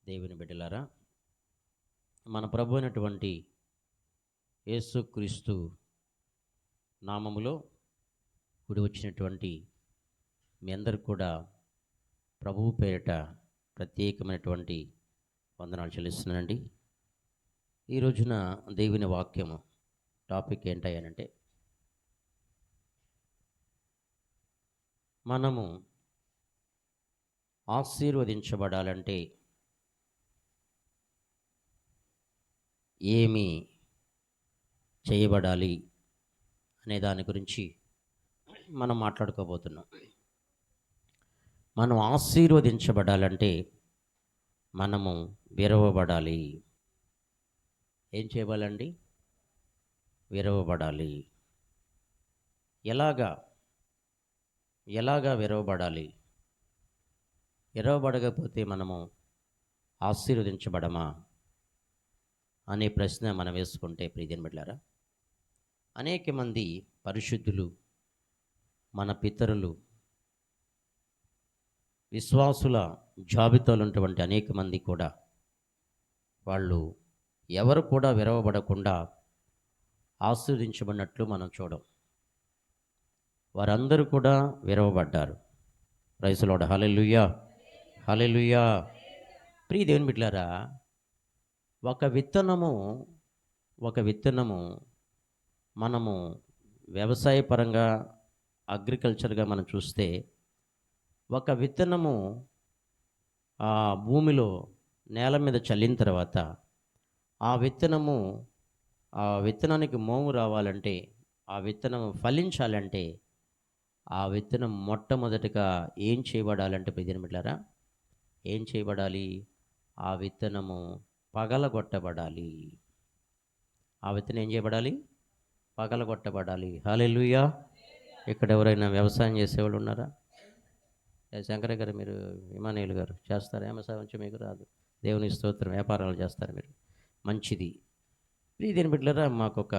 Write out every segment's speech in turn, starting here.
దేవుని బిడ్డలారా, మన ప్రభు అయినటువంటి యేసుక్రీస్తు నామములో కూడి వచ్చినటువంటి మీ అందరికి కూడా ప్రభువు పేరిట ప్రత్యేకమైనటువంటి వందనాలు చెల్లిస్తున్నానండి. ఈ రోజున దేవుని వాక్యము టాపిక్ ఏంటయ్యానంటే, మనము ఆశీర్వదించబడాలంటే ఏమి చేయబడాలి అనే దాని గురించి మనం మాట్లాడుకోబోతున్నాం. మనం ఆశీర్వదించబడాలంటే మనము విరవబడాలి. ఏం చేయాలండి? విరవబడాలి. ఎలాగా విరవబడాలి? విరవబడకపోతే మనము ఆశీర్వదించబడమా అనే ప్రశ్న మనం వేసుకుంటే, ప్రియమైన బిడ్డలారా, అనేక మంది పరిశుద్ధులు, మన పితరులు, విశ్వాసుల జాబితాలో ఉన్నటువంటి అనేక మంది కూడా వాళ్ళు ఎవరు కూడా విరవబడకుండా ఆశీర్వదించబడినట్లు మనం చూడం. వారందరూ కూడా విరవబడ్డారు. Praise Lord. హల్లెలూయా, హల్లెలూయా. ప్రియ దేవుని బిడ్డలారా, ఒక విత్తనము మనము వ్యవసాయపరంగా అగ్రికల్చర్గా మనం చూస్తే, ఒక విత్తనము భూమిలో నేల మీద చల్లిన తర్వాత ఆ విత్తనానికి మోము రావాలంటే, ఆ విత్తనం ఫలించాలంటే, ఆ విత్తనం మొట్టమొదటిగా ఏం చేయబడాలంటే, ప్రియమైన బిడ్డలారా, ఏం చేయబడాలి? ఆ విత్తనము పగలగొట్టబడాలి. ఆ విత్తనం ఏం చేయబడాలి? పగలగొట్టబడాలి. హల్లెలూయా. ఇక్కడ ఎవరైనా వ్యవసాయం చేసేవాళ్ళు ఉన్నారా? శంకరయ్య గారు, మీరు ఇమానుయేల్ గారు చేస్తారా? వ్యవసాయం మీకు రాదు. దేవుని స్తోత్రం. వ్యాపారాలు చేస్తారు మీరు, మంచిది. దీని బిడ్డలారా, మాకు ఒక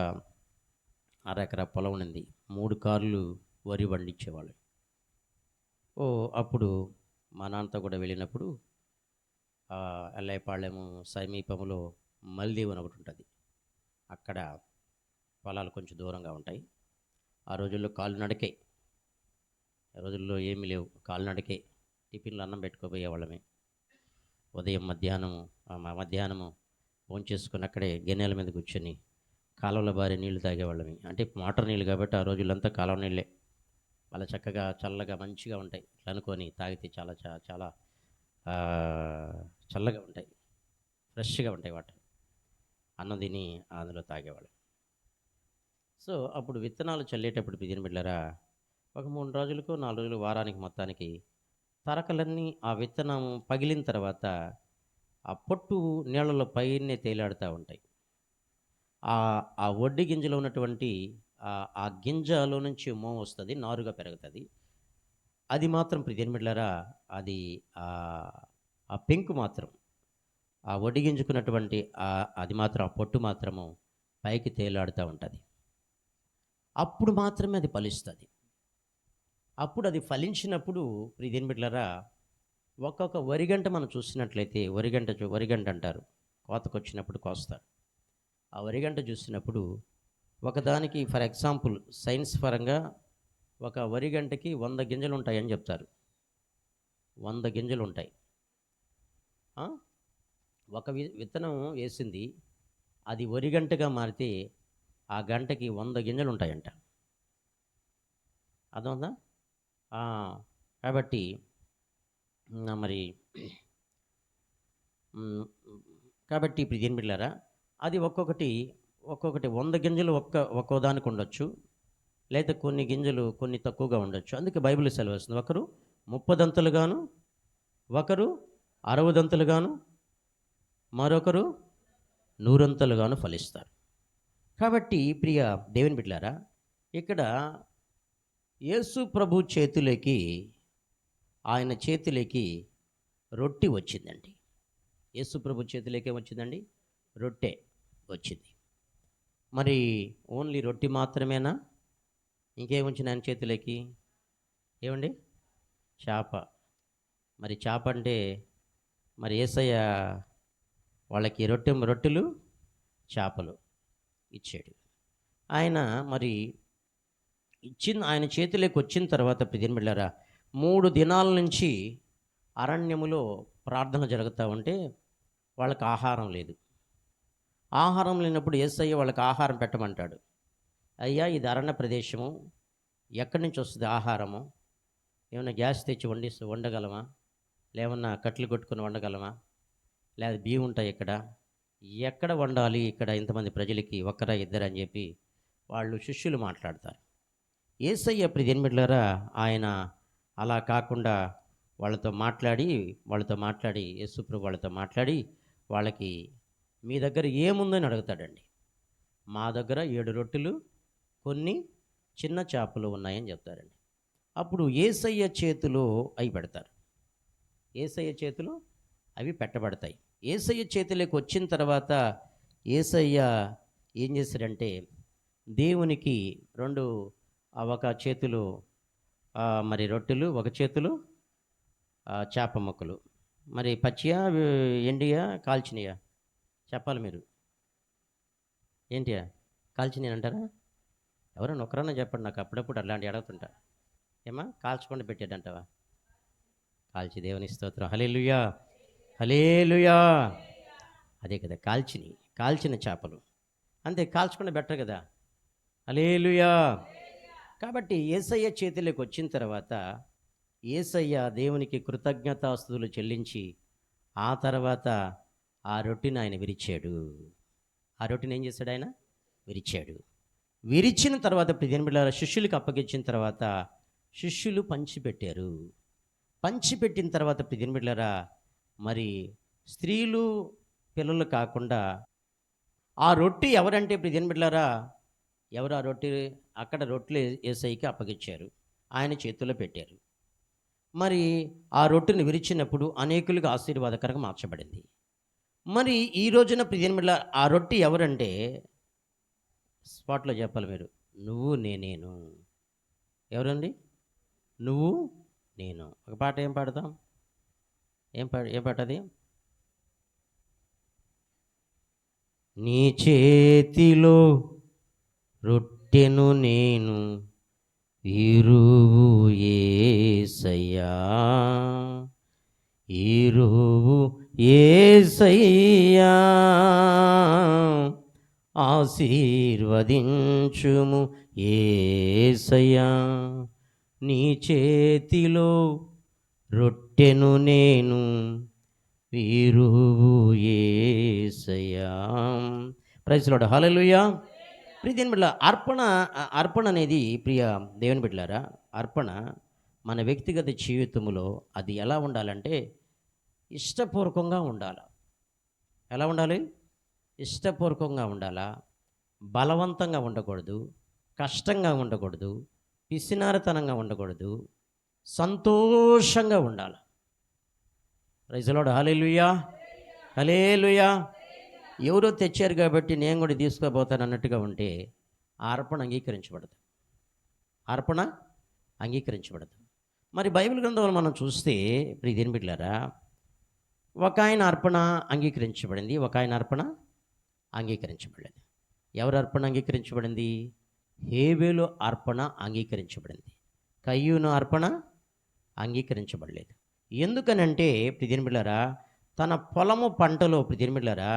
అరెకరా పొలం ఉంది. 3 కార్లు వరి పండించేవాళ్ళు. అప్పుడు మా నాన్నతో కూడా వెళ్ళినప్పుడు ఎల్లయ్యపాళెము సమీపంలో మల్దేవ్ అని ఒకటి ఉంటుంది. అక్కడ పొలాలు కొంచెం దూరంగా ఉంటాయి. ఆ రోజుల్లో కాలినడకే, ఆ రోజుల్లో ఏమీ లేవు, కాలినడకే. టిఫిన్లు అన్నం పెట్టుకోపోయేవాళ్ళమే. ఉదయం మధ్యాహ్నము భోంచేసుకుని అక్కడే గిన్నెల మీద కూర్చొని కాలువల బారి నీళ్లు తాగేవాళ్ళమే. అంటే మోటార్ నీళ్ళు కాబట్టి ఆ రోజులంతా కాలువ నీళ్ళే. చాలా చక్కగా చల్లగా మంచిగా ఉంటాయి. ఇట్లా అనుకొని తాగితే చాలా చాలా చల్లగా ఉంటాయి, ఫ్రెష్గా ఉంటాయి వాటర్. అన్నం తిని అందులో తాగేవాళ్ళు. సో అప్పుడు విత్తనాలు చల్లేటప్పుడు బియ్యం బిడ్డలారా, ఒక 3 రోజులకు 4 రోజులు, వారానికి మొత్తానికి తరకలన్నీ ఆ విత్తనం పగిలిన తర్వాత ఆ పొట్టు నీళ్ళలో పైనే తేలాడుతూ ఉంటాయి. ఆ వడ్డి గింజలో ఉన్నటువంటి ఆ గింజలో నుంచి మోము వస్తుంది, నారుగా పెరుగుతుంది. అది మాత్రం ప్రియమిట్లరా, అది ఆ పెంకు మాత్రం, ఆ వడ్డి గింజుకున్నటువంటి అది మాత్రం, ఆ పొట్టు మాత్రము పైకి తేలాడుతూ ఉంటుంది. అప్పుడు మాత్రమే అది ఫలిస్తుంది. అప్పుడు అది ఫలించినప్పుడు ప్రియమిట్లరా, ఒక్కొక్క వరిగంట మనం చూసినట్లయితే, వరిగంట అంటారు, కోతకు వచ్చినప్పుడు కోస్తారు. ఆ వరిగంట చూసినప్పుడు ఒకదానికి, ఫర్ ఎగ్జాంపుల్ సైన్స్ పరంగా, ఒక వరిగంటకి 100 గింజలు ఉంటాయని చెప్తారు. 100 గింజలు ఉంటాయి. ఒక విత్తనం వేసింది, అది వరిగంటగా మారితే ఆ గంటకి 100 గింజలు ఉంటాయంట. అర్థమవుతుందా? కాబట్టి మరి ఇప్పుడు ఏం బిడ్డారా, అది ఒక్కొక్కటి 100 గింజలు ఒక్కో దానికి ఉండొచ్చు, లేదా కొన్ని గింజలు కొన్ని తక్కువగా ఉండొచ్చు. అందుకే బైబిల్ సెలవిస్తుంది, ఒకరు 30 దంతలుగాను, ఒకరు 60 దంతలుగాను, మరొకరు 100 అంతలుగాను ఫలిస్తారు. కాబట్టి ప్రియ దేవుని బిడ్డలారా, ఇక్కడ యేసు ప్రభు ఆయన చేతిలోకి రొట్టె వచ్చిందండి. యేసు ప్రభు చేతిలోకి ఏమొచ్చిందండి? రొట్టె వచ్చింది. మరి ఓన్లీ రొట్టె మాత్రమేనా? ఇంకేమొచ్చింది ఆయన చేతిలోకి? ఏమండి? చేప. మరి చేప అంటే మరి యేసయ్య వాళ్ళకి రొట్టెలు చేపలు ఇచ్చాడు. ఆయన మరి ఆయన చేతిలోకి వచ్చిన తర్వాత ప్రియమైన బిడ్డలారా 3 దినాల నుంచి అరణ్యములో ప్రార్థన జరుగుతూ ఉంటే వాళ్ళకి ఆహారం లేదు. ఆహారం లేనప్పుడు యేసయ్య వాళ్ళకి ఆహారం పెట్టమంటాడు. అయ్యా ఇది అరణ్య ప్రదేశము, ఎక్కడి నుంచి వస్తుంది ఆహారము? ఏమన్నా గ్యాస్ తెచ్చి వండగలమా? లేమన్నా కట్టెలు కొట్టుకొని వండగలమా? లేదా బియ్యం ఉంటాయి ఇక్కడ? ఎక్కడ వండాలి ఇక్కడ ఇంతమంది ప్రజలకి, ఒక్కరా ఇద్దరా అని చెప్పి వాళ్ళు శిష్యులు మాట్లాడతారు. యేసయ్య ప్రియమిట్లరా ఆయన అలా కాకుండా వాళ్ళతో మాట్లాడి యేసుప్రభు వాళ్ళతో మాట్లాడి వాళ్ళకి మీ దగ్గర ఏముందని అడుగుతాడండి. మా దగ్గర 7 రొట్టెలు కొన్ని చిన్న చేపలు ఉన్నాయని చెప్తారండి. అప్పుడు యేసయ్య చేతిలో అవి పెడతారు. యేసయ్య చేతిలో అవి పెట్టబడతాయి. యేసయ్య చేతిలోకి వచ్చిన తర్వాత యేసయ్య ఏం చేశాడంటే దేవునికి ఒక చేతిలో మరి రొట్టెలు, ఒక చేతిలో చేప ముక్కలు. మరి పచ్చియా, ఎండియా, కాల్చినయా? చెప్పాలి మీరు. ఏంటియా? కాల్చినయా అంటారా? ఎవరైనా ఒకరన్నా చెప్పండి, నాకు అప్పుడప్పుడు అలాంటివి అడుగుతుంటా. ఏమా కాల్చకుండా పెట్టాడంటావా? కాల్చి దేవుని స్తోత్రం. హల్లెలూయా, హల్లెలూయా. అదే కదా కాల్చిన చేపలు. అంతే, కాల్చకుండా బెటర్ కదా. హల్లెలూయా. కాబట్టి యేసయ్య చేతిలోకి వచ్చిన తర్వాత యేసయ్య దేవునికి కృతజ్ఞతాస్తుతులు చెల్లించి ఆ తర్వాత ఆ రొట్టెని ఆయన విరిచాడు. ఆ రొట్టెని ఏం చేశాడు? ఆయన విరిచాడు. విరిచిన తర్వాత ప్రియమిట్లరా శిష్యులకు అప్పగించిన తర్వాత శిష్యులు పంచిపెట్టారు. పంచిపెట్టిన తర్వాత ప్రియమిట్లరా మరి స్త్రీలు పిల్లలు కాకుండా ఆ రొట్టె ఎవరంటే ప్రియమిట్లరా ఎవరు ఆ రొట్టె? అక్కడ రొట్టెలు యేసయ్యకి అప్పగించారు, ఆయన చేతుల్లో పెట్టారు. మరి ఆ రొట్టెని విరిచినప్పుడు అనేకులకు ఆశీర్వాదకరంగా మార్చబడింది. మరి ఈ రోజున ప్రియమిట్లరా ఆ రొట్టె ఎవరంటే స్పాట్లో చెప్పాలి మీరు. నువ్వు నేను. ఎవరండి? నువ్వు నేను. ఒక పాట ఏం పాడతాం? ఏం పాట అది? నీ చేతిలో రొట్టెను నేను ఈరువు యేసయ్యా, ఈరువు యేసయ్యా, ఆశీర్వదించుము యేసయ్యా, నీ చేతిలో రొట్టెను నేను ఈరువు యేసయ్యా. Praise Lord. హల్లెలూయా. ప్రియ దేవుని బిడ్డలారా, అర్పణ అనేది ప్రియ దేవుని బిడ్డలారా, అర్పణ మన వ్యక్తిగత జీవితంలో అది ఎలా ఉండాలంటే ఇష్టపూర్వకంగా ఉండాలి. ఎలా ఉండాలి? ఇష్టపూర్వకంగా ఉండాలా. బలవంతంగా ఉండకూడదు, కష్టంగా ఉండకూడదు, పిసినారితనంగా ఉండకూడదు, సంతోషంగా ఉండాలి. Praise the Lord. Hallelujah, hallelujah. ఎవరో తెచ్చారు కాబట్టి నేను కూడా తీసుకోబోతాను అన్నట్టుగా ఉంటే ఆ అర్పణ అంగీకరించబడదు. అర్పణ అంగీకరించబడదు. మరి బైబిల్ గ్రంథంలో మనం చూస్తే ప్రియ దేవుని బిడ్డలారా, ఒక ఆయన అర్పణ అంగీకరించబడింది, ఒక ఆయన అర్పణ అంగీకరించబడలేదు. ఎవరు అర్పణ అంగీకరించబడింది? హేబేలు అర్పణ అంగీకరించబడింది. కయ్యూను అర్పణ అంగీకరించబడలేదు. ఎందుకనంటే ప్రియ దేవుని బిడ్డలారా, తన పొలము పంటలో ప్రియ దేవుని బిడ్డలారా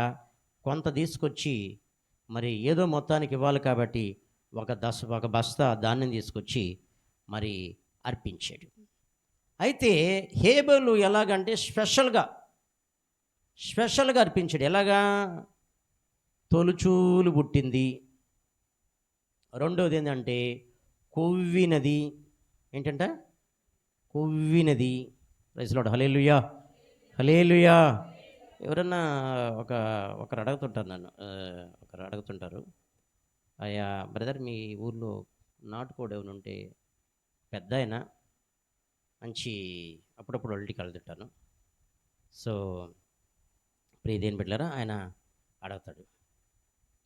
కొంత తీసుకొచ్చి మరి ఏదో మొత్తానికి ఇవ్వాలి కాబట్టి ఒక బస్తా ధాన్యం తీసుకొచ్చి మరి అర్పించాడు. అయితే హేబేలు ఎలాగంటే స్పెషల్గా అర్పించాడు. ఎలాగా? తొలుచూలు పుట్టింది. రెండవది ఏంటంటే కొవ్వినది. ఏంటంట? కొవ్వినది. Praise the Lord. Hallelujah, hallelujah. ఎవరన్నా ఒకరు అడుగుతుంటారు, అయ్యా బ్రదర్ మీ ఊర్లో నాటుకోడి ఏమైనా ఉంటే పెద్ద అయినా మంచి అప్పుడప్పుడు ఒంటికి వెళ్తుంటాను. సో ప్రియ దేవుని బిడ్డలారా ఆయన అడుగుతాడు,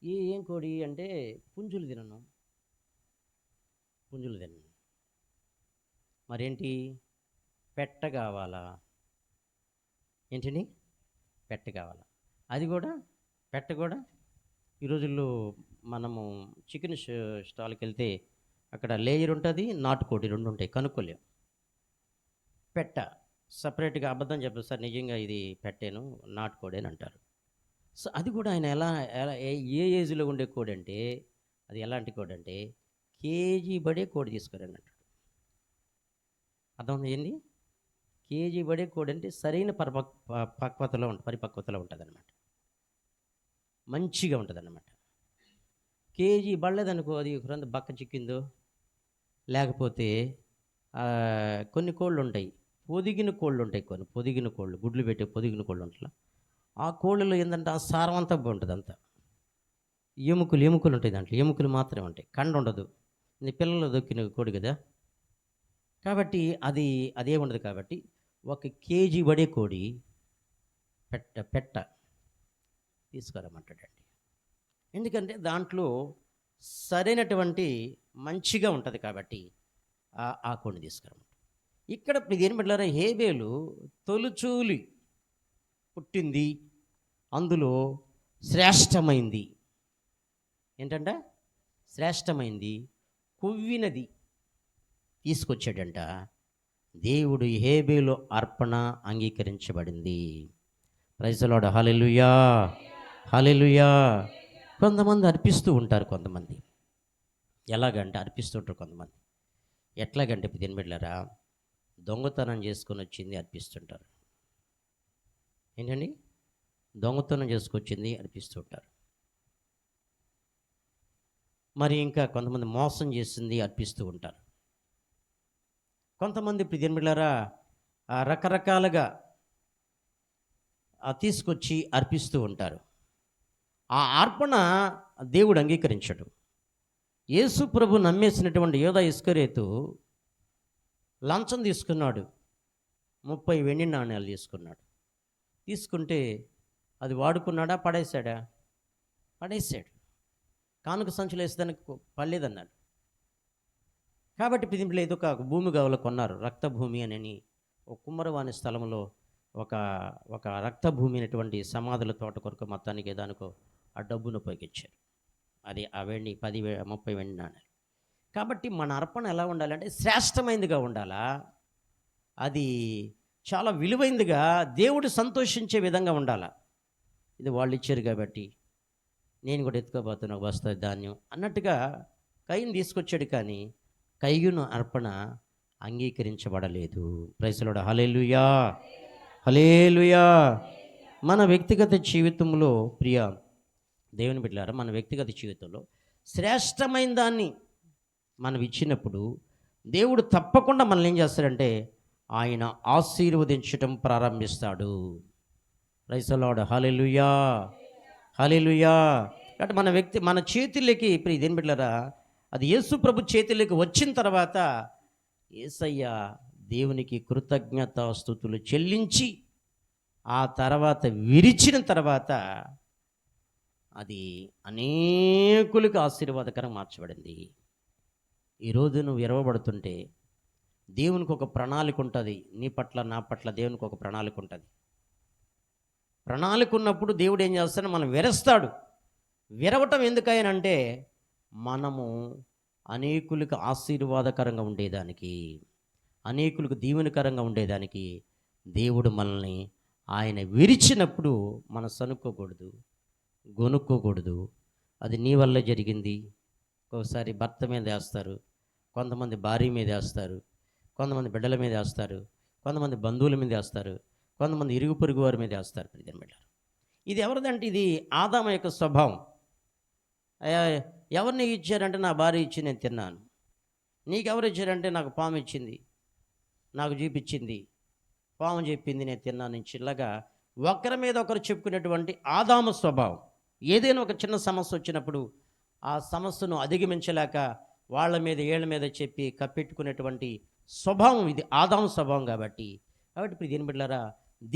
ఏం కోడి అంటే పుంజులు తినను. మరేంటి? పెట్ట కావాలా? ఏంటండి? పెట్ట కావాలి. అది కూడా పెట్ట కూడా ఈ రోజుల్లో మనము చికెన్ స్టాల్కి వెళ్తే అక్కడ లేయర్ ఉంటుంది, నాటుకోడి రెండు ఉంటాయి, కనుక్కోలేం. పెట్ట సపరేట్గా అబద్ధం చెప్పదు సార్, నిజంగా ఇది పెట్టాను, నాటుకోడి అని అంటారు. సో అది కూడా ఆయన ఎలా ఎలా ఏ ఏజ్లో ఉండే కోడి అంటే, అది ఎలాంటి కోడి అంటే కేజీ బడే కోడి తీసుకురండి అంటాడు. అర్థం ఏంది? కేజీ బడే కోడి అంటే సరైన పరిపక్వతలో ఉంటుంది అనమాట, మంచిగా ఉంటుంది అన్నమాట. కేజీ పడలేదనుకో, అది ఫ్రంత బక్క చిక్కిందో, లేకపోతే కొన్ని కోళ్ళు ఉంటాయి, పొదిగిన కోళ్ళు ఉంటాయి, కొన్ని పొదిగిన కోళ్ళు, గుడ్లు పెట్టే పొదిగిన కోళ్ళు ఉంటాయి. ఆ కోళ్ళలో ఏంటంటే ఆ సారం అంతా ఉంటుంది, అంతా ఎముకలు ఉంటాయి, దాంట్లో ఎముకలు మాత్రమే ఉంటాయి, కండ ఉండదు. ఇది పిల్లలు దొక్కిన కోడి కదా, కాబట్టి అదే ఉండదు. కాబట్టి 1 కేజీ పడే కోడి పెట్ట తీసుకురమ్మంటాడండి. ఎందుకంటే దాంట్లో సరైనటువంటి మంచిగా ఉంటుంది కాబట్టి ఆ కోడిని తీసుకురమ్మంటాడు. ఇక్కడ దేని బిడ్డలారా, హేబేలు తొలుచూలి పుట్టింది, అందులో శ్రేష్టమైంది ఏంటంట, శ్రేష్టమైంది కొవ్వినది తీసుకొచ్చాడంట. దేవుడు హేబేలు అర్పణ అంగీకరించబడింది. Praise the Lord. Hallelujah, hallelujah. కొంతమంది అర్పిస్తూ ఉంటారు, కొంతమంది ఎలాగంటే అర్పిస్తూ ఉంటారు కొంతమంది. ఎట్లాగంటే దీని బిడ్డలారా, దొంగతనం చేసుకొని వచ్చింది అర్పిస్తుంటారు. ఏంటండి? దొంగతనం చేసుకొచ్చింది అర్పిస్తుంటారు. మరి ఇంకా కొంతమంది మోసం చేసింది అర్పిస్తూ ఉంటారు. కొంతమంది దీని బిడ్డలారా రకరకాలుగా తీసుకొచ్చి అర్పిస్తూ ఉంటారు. ఆ అర్పణ దేవుడు అంగీకరించడు. యేసు ప్రభు నమ్మేసినటువంటి యోధా ఇస్కరియోతు లంచం తీసుకున్నాడు, 30 వెండి నాణ్యాలు తీసుకున్నాడు. తీసుకుంటే అది వాడుకున్నాడా, పడేశాడా? పడేశాడు. కానుక సంచులు వేసేదానికి పడలేదన్నాడు. కాబట్టి పిదింపులో ఏదో ఒక భూమి గవల కొన్నారు, రక్తభూమి అని ఒక కుమ్మరవాణి స్థలంలో ఒక రక్తభూమి అనేటువంటి సమాధుల తోట కొరకు మొత్తానికి దానికో ఆ డబ్బును ఉపయోగించారు. అది ఆ వెండి 30 వెండి నాణ్యాలు. కాబట్టి మన అర్పణ ఎలా ఉండాలంటే శ్రేష్టమైనదిగా ఉండాలా, అది చాలా విలువైనదిగా, దేవుడు సంతోషించే విధంగా ఉండాలా. ఇది వాళ్ళు ఇచ్చారు కాబట్టి నేను కూడా ఎత్తుకోబోతున్నా ఒక బస్తా ధాన్యం అన్నట్టుగా కయ్యను తీసుకొచ్చాడు, కానీ కయ్యను అర్పణ అంగీకరించబడలేదు. Praise the Lord. Hallelujah, hallelujah. మన వ్యక్తిగత జీవితంలో ప్రియ దేవుని బిడ్డలారా, మన వ్యక్తిగత జీవితంలో శ్రేష్టమైన దాన్ని మనం ఇచ్చినప్పుడు దేవుడు తప్పకుండా మనల్ని ఏం చేస్తాడంటే ఆయన ఆశీర్వదించటం ప్రారంభిస్తాడు. Praise the Lord. Hallelujah, hallelujah. కాబట్టి మన చేతుల్లోకి ఇప్పుడు ఇదేం బిడ్డలారా, అది యేసు ప్రభు చేతుల్లోకి వచ్చిన తర్వాత యేసయ్య దేవునికి కృతజ్ఞతాస్తుతులు చెల్లించి ఆ తర్వాత విరిచిన తర్వాత అది అనేకులకు ఆశీర్వాదకరం మార్చబడింది. ఈరోజు నువ్వు ఎరవబడుతుంటే దేవునికి ఒక ప్రణాళిక ఉంటుంది, నీ పట్ల నా పట్ల దేవునికి ఒక ప్రణాళిక ఉంటుంది. ప్రణాళిక ఉన్నప్పుడు దేవుడు ఏం చేస్తాడు, మనం విరస్తాడు. విరవటం ఎందుకయ్యానంటే మనము అనేకులకు ఆశీర్వాదకరంగా ఉండేదానికి, అనేకులకు దీవెనకరంగా ఉండేదానికి దేవుడు మనల్ని ఆయన విరిచినప్పుడు మనం సనుక్కోకూడదు, గొనుక్కోకూడదు. అది నీ వల్ల జరిగింది. ఒకసారి భర్త మీద వేస్తారు, కొంతమంది భార్య మీద వేస్తారు, కొంతమంది బిడ్డల మీద వేస్తారు, కొంతమంది బంధువుల మీద వేస్తారు, కొంతమంది ఇరుగు పొరుగు వారి మీద వేస్తారు. ఇది ఎవరిదంటే ఇది ఆదాము యొక్క స్వభావం. ఎవరిని ఇచ్చారంటే నా భార్య ఇచ్చి నేను తిన్నాను. నీకెవరు ఇచ్చారంటే నాకు పాము ఇచ్చింది, నాకు చూపించింది, పాము చెప్పింది, నేను తిన్నాను నుంచి. ఇలాగా ఒకరి మీద ఒకరు చెప్పుకునేటువంటి ఆదాము స్వభావం. ఏదైనా ఒక చిన్న సమస్య వచ్చినప్పుడు ఆ సమస్యను అధిగమించలేక వాళ్ళ మీద ఏళ్ళ మీద చెప్పి కప్పెట్టుకునేటువంటి స్వభావం ఇది ఆదాము స్వభావం. కాబట్టి ఇప్పుడు దీని బిడ్డలారా,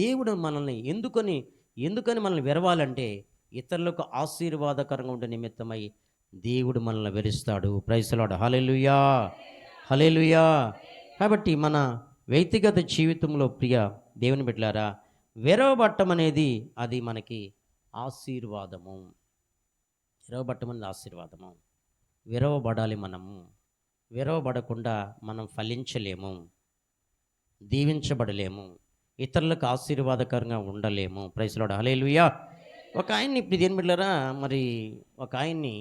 దేవుడు మనల్ని ఎందుకని మనల్ని విరవాలంటే ఇతరులకు ఆశీర్వాదకరంగా ఉండే నిమిత్తమై దేవుడు మనల్ని విరుస్తాడు. Praise the Lord. Hallelujah, hallelujah. కాబట్టి మన వ్యక్తిగత జీవితంలో ప్రియ దేవుని బిడ్డలారా, విరవబట్టం అనేది అది మనకి ఆశీర్వాదము. విరవబట్టం అనేది ఆశీర్వాదము. విరవబడాలి మనము. విరవబడకుండా మనం ఫలించలేము, దీవించబడలేము, ఇతరులకు ఆశీర్వాదకరంగా ఉండలేము. ప్రైజ్ లార్డ్, హల్లెలూయా. ఒక ఆయన్ని ఇప్పుడు దేని బిడ్డలారా, మరి ఒక ఆయన్ని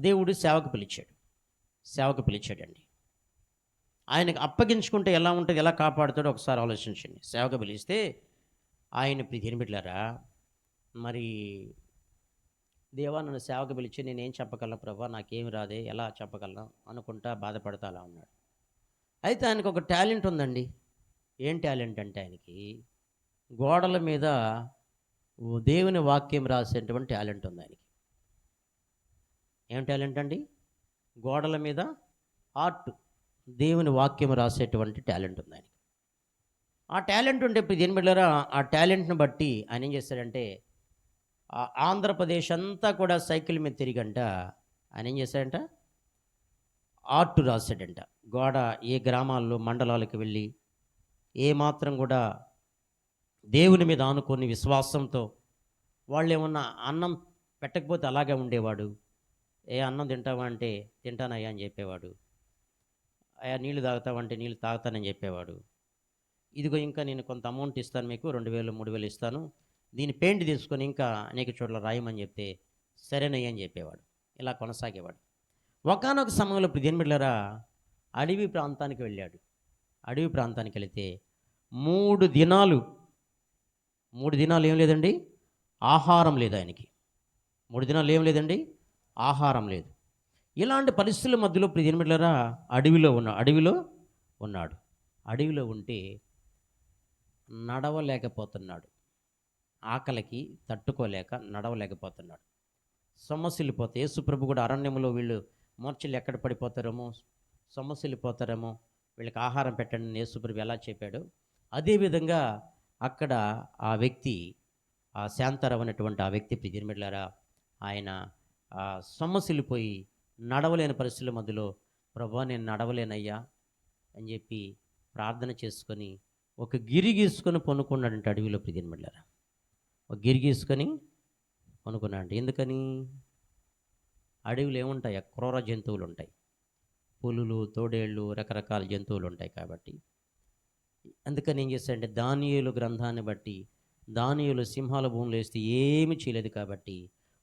దేవుడు సేవకు పిలిచాడండి. ఆయనకు అప్పగించుకుంటే ఎలా ఉంటుంది, ఎలా కాపాడుతాడో ఒకసారి ఆలోచించండి. సేవకు పిలిస్తే ఆయన ఇప్పుడు దేని బిడ్డలారా, మరి దేవా నన్ను సేవకు పిలిచి నేనేం చెప్పగలను ప్రభా, నాకేమి రాదే, ఎలా చెప్పగలను అనుకుంటా బాధపడతా అలా ఉన్నాడు. అయితే ఆయనకు ఒక టాలెంట్ ఉందండి. ఏం టాలెంట్ అంటే ఆయనకి గోడల మీద దేవుని వాక్యం రాసేటువంటి టాలెంట్ ఉంది ఆయనకి. ఏం టాలెంట్ అండి? గోడల మీద ఆర్ట్, దేవుని వాక్యం రాసేటువంటి టాలెంట్ ఉంది ఆయనకి. ఆ టాలెంట్ ఉంటే ఇప్పుడు దేని బిడ్డలారా, ఆ టాలెంట్ని బట్టి ఆయన ఏం చేశాడంటే ఆంధ్రప్రదేశ్ అంతా కూడా సైకిల్ మీద తిరిగంట ఆయన ఏం చేశాడంట, ఆర్ట్ రాశాడంట. గోడ ఏ గ్రామాల్లో మండలాలకు వెళ్ళి ఏమాత్రం కూడా దేవుని మీద ఆనుకొని విశ్వాసంతో, వాళ్ళు ఏమన్నా అన్నం పెట్టకపోతే అలాగే ఉండేవాడు. ఏ అన్నం తింటావా అంటే తింటానయ్యా అని చెప్పేవాడు. అయ్యా నీళ్ళు తాగుతావంటే నీళ్ళు తాగుతానని చెప్పేవాడు. ఇదిగో ఇంకా నేను కొంత అమౌంట్ ఇస్తాను, మీకు 2000 3000 ఇస్తాను, దీని పెయింట్ తీసుకొని ఇంకా అనేక చోట్ల రాయమని చెప్తే సరేనయ్యా అని చెప్పేవాడు. ఇలా కొనసాగేవాడు. ఒకానొక సమయంలో ఇప్పుడు దేని బిడ్డలారా, అడవి ప్రాంతానికి వెళ్ళాడు. అడవి ప్రాంతానికి వెళితే 3 దినాలు ఏం లేదండి, ఆహారం లేదు ఆయనకి. 3 దినాలు ఏం లేదండి, ఆహారం లేదు. ఇలాంటి పరిస్థితుల మధ్యలో ఇప్పుడు దేని బిడ్డలారా, అడవిలో ఉన్నాడు. అడవిలో ఉంటే నడవలేకపోతున్నాడు. ఆకలికి తట్టుకోలేక నడవలేకపోతున్నాడు. సొమ్మసిల్లిపోతే యేసుప్రభు కూడా అరణ్యంలో వీళ్ళు మూర్ఛలు ఎక్కడ పడిపోతారేమో, సొమ్మసిల్లిపోతారేమో, వీళ్ళకి ఆహారం పెట్టండి అని యేసుప్రభు ఎలా చెప్పాడో అదేవిధంగా అక్కడ ఆ వ్యక్తి, ఆ శాంతారావు అనేటువంటి ఆ వ్యక్తి ప్రిజిర్మిడ్లారా, ఆయన సొమ్మసిల్లిపోయి నడవలేని పరిస్థితుల మధ్యలో ప్రభువా నేను నడవలేనయ్యా అని చెప్పి ప్రార్థన చేసుకొని ఒక గిరి గీసుకొని పనుకున్నాడంటే అడవిలో ప్రిజిర్మిడ్లారా. ఒక గిరి గీసుకొని పనుకున్నాడు. ఎందుకని? అడవిలో ఏముంటాయి, క్రూర జంతువులు ఉంటాయి, పులులు, తోడేళ్ళు, రకరకాల జంతువులు ఉంటాయి. కాబట్టి అందుకని ఏం చేశాడంటే దానియేలు గ్రంథాన్ని బట్టి, దానియేలు సింహాల భూములు వేస్తే ఏమి చేయలేదు కాబట్టి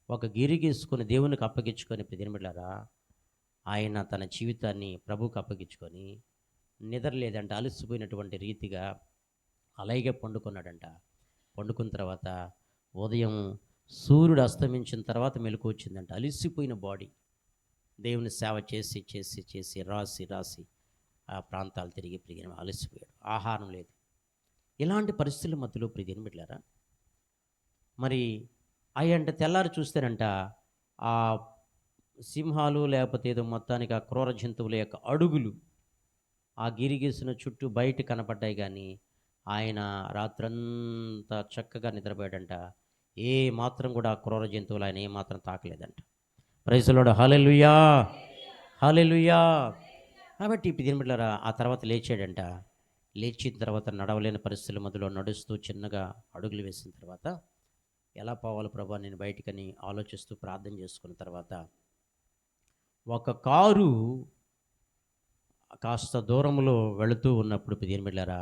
ఒక గిరి గీసుకొని దేవునికి అప్పగించుకొని ప్రతినిబిడ్లారా, ఆయన తన జీవితాన్ని ప్రభువుకు అప్పగించుకొని నిద్రలేదంట, అలసిపోయినటువంటి రీతిగా అలాగే పండుకున్నాడంట. పండుకున్న తర్వాత ఉదయం సూర్యుడు అస్తమించిన తర్వాత మెలకు వచ్చిందంట. అలిసిపోయిన బాడీ, దేవుని సేవ చేసి చేసి చేసి రాసి ఆ ప్రాంతాలు తిరిగి అలసిపోయాడు. ఆహారం లేదు. ఇలాంటి పరిస్థితుల మధ్యలో ప్రియని బిడ్డలారా, మరి అయ్యంట తెల్లారి చూస్తేనంట ఆ సింహాలు లేకపోతే ఏదో మొత్తానికి ఆ క్రూర జంతువుల యొక్క అడుగులు ఆ గిరిగీసిన చుట్టూ బయట కనపడ్డాయి. కానీ ఆయన రాత్రంతా చక్కగా నిద్రపోయాడంట. ఏ మాత్రం కూడా ఆ క్రూర జంతువులు ఆయన ఏ మాత్రం తాకలేదంట. Praise the Lord, hallelujah, hallelujah. కాబట్టి ఇప్పుడు దీని బిడ్డలారా, ఆ తర్వాత లేచాడంట. లేచిన తర్వాత నడవలేని పరిస్థితుల మధ్యలో నడుస్తూ చిన్నగా అడుగులు వేసిన తర్వాత ఎలా పోవాలి ప్రభా నేను బయటికని ఆలోచిస్తూ ప్రార్థన చేసుకున్న తర్వాత ఒక కారు కాస్త దూరంలో వెళుతూ ఉన్నప్పుడు దీని బిడ్డలారా,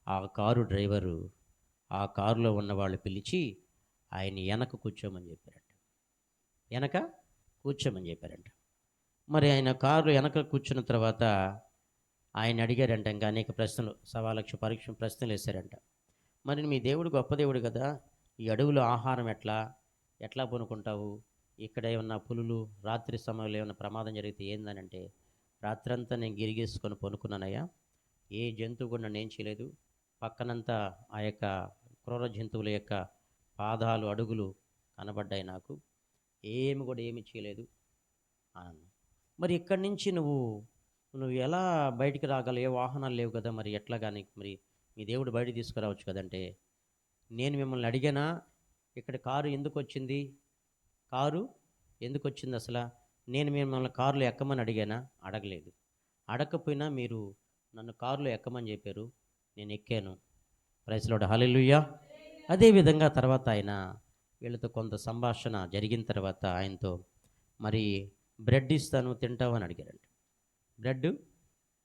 ఆ కారు డ్రైవరు ఆ కారులో ఉన్న వాళ్ళు పిలిచి ఆయన వెనక కూర్చోమని చెప్పారంట. మరి ఆయన కారు వెనక కూర్చున్న తర్వాత ఆయన అడిగారంట, ఇంకా అనేక ప్రశ్నలు, 1,00,000 ప్రశ్నలు వేశారంట. మరి మీ దేవుడు గొప్ప దేవుడు కదా, ఈ అడవిలో ఆహారం ఎట్లా పనుకుంటావు, ఇక్కడ ఏమన్నా పులులు రాత్రి సమయంలో ఏమైనా ప్రమాదం జరిగితే ఏందనంటే, రాత్రంతా నేను గిరిగేసుకొని పనుకున్నానయ్యా, ఏ జంతువు కూడా నన్ను ఏం చేయలేదు, పక్కనంతా ఆ యొక్క క్రూర జంతువుల యొక్క పాదాలు అడుగులు కనబడ్డాయి, నాకు ఏమి చేయలేదు అన్నాను. మరి ఇక్కడి నుంచి నువ్వు ఎలా బయటికి రాగలవు, ఏ వాహనాలు లేవు కదా, మరి ఎట్లా కానీ మరి మీ దేవుడు బయట తీసుకురావచ్చు కదంటే, నేను మిమ్మల్ని అడిగానా ఇక్కడ కారు ఎందుకు వచ్చింది అసలు, నేను మిమ్మల్ని కారులో ఎక్కమని అడిగానా? అడగలేదు. అడగకపోయినా మీరు నన్ను కారులో ఎక్కమని చెప్పారు, నేను ఎక్కాను. ప్రైజ్ లార్డ్, హల్లెలూయా. అదేవిధంగా తర్వాత ఆయన వీళ్ళతో కొంత సంభాషణ జరిగిన తర్వాత ఆయనతో మరి బ్రెడ్ ఇస్తాను తింటావని అడిగారంట. బ్రెడ్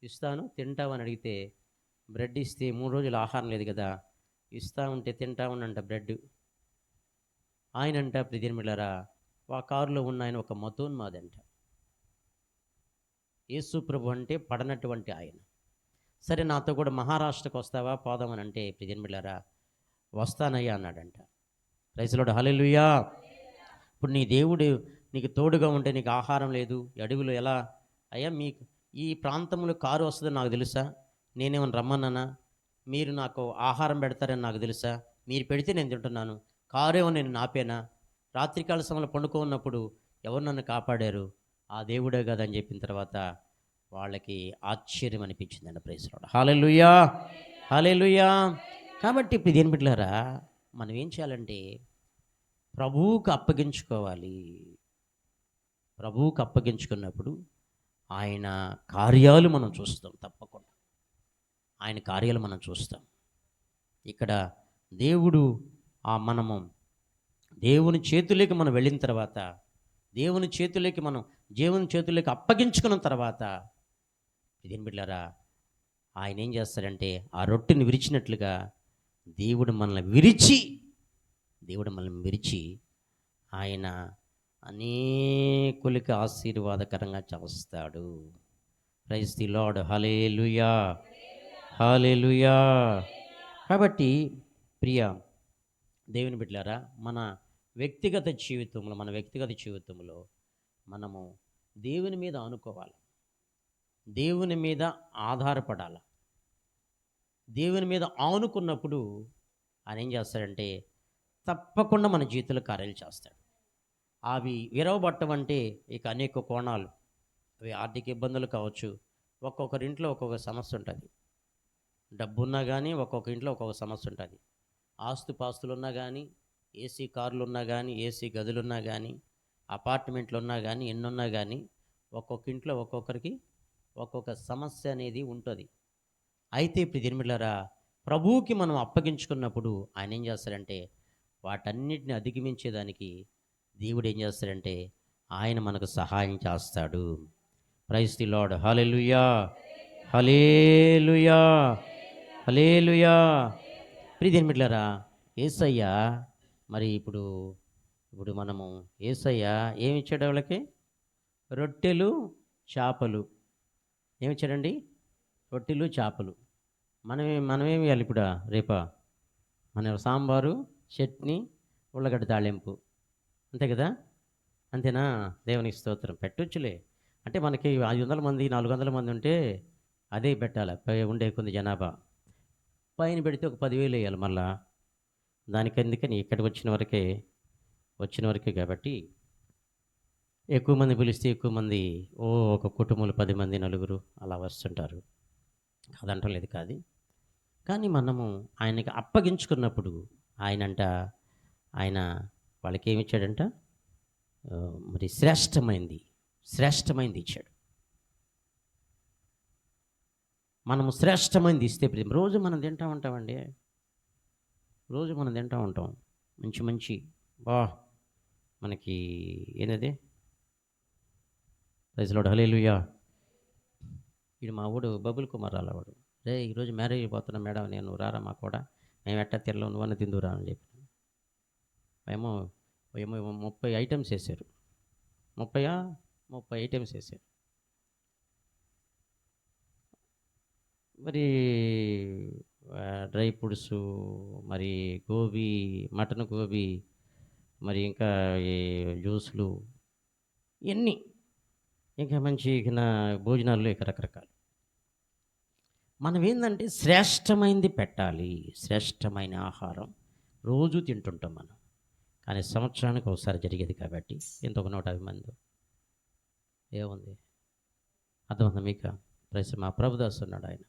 ఇస్తాను తింటావని అడిగితే బ్రెడ్ ఇస్తే 3 రోజులు ఆహారం లేదు కదా, ఇస్తా ఉంటే తింటా ఉన్నంట బ్రెడ్. ఆయనంట ప్రియమిళ్ళరా ఆ కారులో ఉన్న ఆయన ఒక మతోన్మాదంట. యేసు ప్రభు అంటే పడనటువంటి ఆయన. సరే నాతో కూడా మహారాష్ట్రకు వస్తావా పోదామని అంటే ప్రియమిళ్ళరా వస్తానయ్యా అన్నాడంట. Praise Lord, hallelujah. ఇప్పుడు నీ దేవుడు నీకు తోడుగా ఉంటే నీకు ఆహారం లేదు, అడవిలో ఎలా అయ్యా మీకు ఈ ప్రాంతంలో కారు వస్తుందని నాకు తెలుసా, నేనేమన్నా రమ్మన్నానా, మీరు నాకు ఆహారం పెడతారని నాకు తెలుసా, మీరు పెడితే నేను తింటున్నాను, కారేమో నేను నాపేనా, రాత్రికాల సమయంలో పండుకున్నప్పుడు ఎవరు నన్ను కాపాడారు, ఆ దేవుడే కదా అని చెప్పిన తర్వాత వాళ్ళకి ఆశ్చర్యం అనిపించిందండి. Praise Lord, hallelujah, hallelujah. కాబట్టి ఇప్పుడు దేని బిడ్డలారా మనం ఏం చేయాలంటే ప్రభువుకు అప్పగించుకోవాలి. ప్రభువుకు అప్పగించుకున్నప్పుడు ఆయన కార్యాలు మనం చూస్తాం. తప్పకుండా ఆయన కార్యాలు మనం చూస్తాం. ఇక్కడ దేవుడు మనము దేవుని చేతుల్లోకి మనం వెళ్ళిన తర్వాత, దేవుని చేతుల్లోకి అప్పగించుకున్న తర్వాత ఇదేం బిడ్డలారా ఆయన ఏం చేస్తాడంటే ఆ రొట్టెని విరిచినట్లుగా దేవుడు మనల్ని విరిచి ఆయన అనేకులకి ఆశీర్వాదకరంగా చేస్తాడు. Praise the Lord, hallelujah, hallelujah. కాబట్టి ప్రియ దేవుని బిడ్డలారా మన వ్యక్తిగత జీవితంలో మనము దేవుని మీద ఆనుకోవాలి, దేవుని మీద ఆధారపడాలి. దేవుని మీద ఆనుకున్నప్పుడు ఆయన ఏం చేస్తాడంటే తప్పకుండా మన జీవితంలో కార్యాలు చేస్తాడు. అవి విరవబట్టమంటే ఇక అనేక కోణాలు, అవి ఆర్థిక ఇబ్బందులు కావచ్చు, ఒక్కొక్కరింట్లో ఒక్కొక్క సమస్య ఉంటుంది. డబ్బున్నా కానీ ఒక్కొక్క ఇంట్లో ఒక్కొక్క సమస్య ఉంటుంది. ఆస్తుపాస్తులు ఉన్నా కానీ, ఏసీ కార్లు ఉన్నా కానీ, ఏసీ గదులున్నా కానీ, అపార్ట్మెంట్లు ఉన్నా కానీ, ఎన్నున్నా కానీ ఒక్కొక్క ఇంట్లో ఒక్కొక్కరికి ఒక్కొక్క సమస్య అనేది ఉంటుంది. అయితే ఇప్పుడు దినమిళ్ళరా ప్రభువుకి మనం అప్పగించుకున్నప్పుడు ఆయన ఏం చేస్తాడంటే వాటన్నిటిని అధిగమించేదానికి దేవుడు ఏం చేస్తాడంటే ఆయన మనకు సహాయం చేస్తాడు. ప్రైజ్ ది లార్డ్, హల్లెలూయా, హల్లెలూయా, హల్లెలూయా. ప్రియమిట్లరా యేసయ్య మరి ఇప్పుడు మనము యేసయ్య ఏమిచ్చాడు వాళ్ళకి? రొట్టెలు చేపలు. ఏమిచ్చాడండి? రొట్టెలు చేపలు. మనమేమి ఇవ్వాలి ఇప్పుడు రేపా? మన సాంబారు, చట్నీ, ఉల్లగడ్డ తాళింపు, అంతే కదా? అంతేనా? దేవునికి స్తోత్రం. పెట్టొచ్చులే, అంటే మనకి 500 మంది 400 మంది ఉంటే అదే పెట్టాలి. ఉండే కొంత జనాభా పైన పెడితే ఒక 10,000 వేయాలి మళ్ళా. దానికెందుకని ఇక్కడికి వచ్చిన వరకే కాబట్టి ఎక్కువ మంది పిలిస్తే ఎక్కువ మంది ఒక కుటుంబంలో 10 మంది నలుగురు అలా వస్తుంటారు. అదంటం లేదు కాదు. కానీ మనము ఆయనకి అప్పగించుకున్నప్పుడు ఆయన వాళ్ళకి ఏమి ఇచ్చాడంట? మరి శ్రేష్టమైంది ఇచ్చాడు. మనము శ్రేష్టమైనది ఇస్తే రోజు మనం తింటూ ఉంటామండి. రోజు మనం తింటూ ఉంటాం మంచి మనకి ఏంటది? ప్రైజ్ లార్డ్, హల్లెలూయా. ఇది మా ఊడు బబుల్ కుమార్ రాలవాడు. రే ఈరోజు మ్యారేజ్ అయిపోతున్నా మేడం, నేను రారా మా కూడా, మేము ఎట్టా తిరలో నువ్వన్న తిందురా అని చెప్పి ఏమో 30 ఐటమ్స్ వేసారు. 30 ఐటమ్స్ వేసారు. మరి డ్రై ఫ్రూట్స్, మరి గోబీ, మటన్ గోబీ, మరి ఇంకా ఈ జ్యూస్లు, ఇవన్నీ ఇంకా మంచి భోజనాల్లో ఇక రకరకాలు. మనం ఏంటంటే శ్రేష్టమైనది పెట్టాలి. శ్రేష్టమైన ఆహారం రోజు తింటుంటాం మనం, కానీ సంవత్సరానికి ఒకసారి జరిగేది కాబట్టి ఎంత ఒక 150 మంది ఏముంది అర్థమవుతుంది మీకు? ప్లస్ మా ప్రభుదాస్ ఉన్నాడు.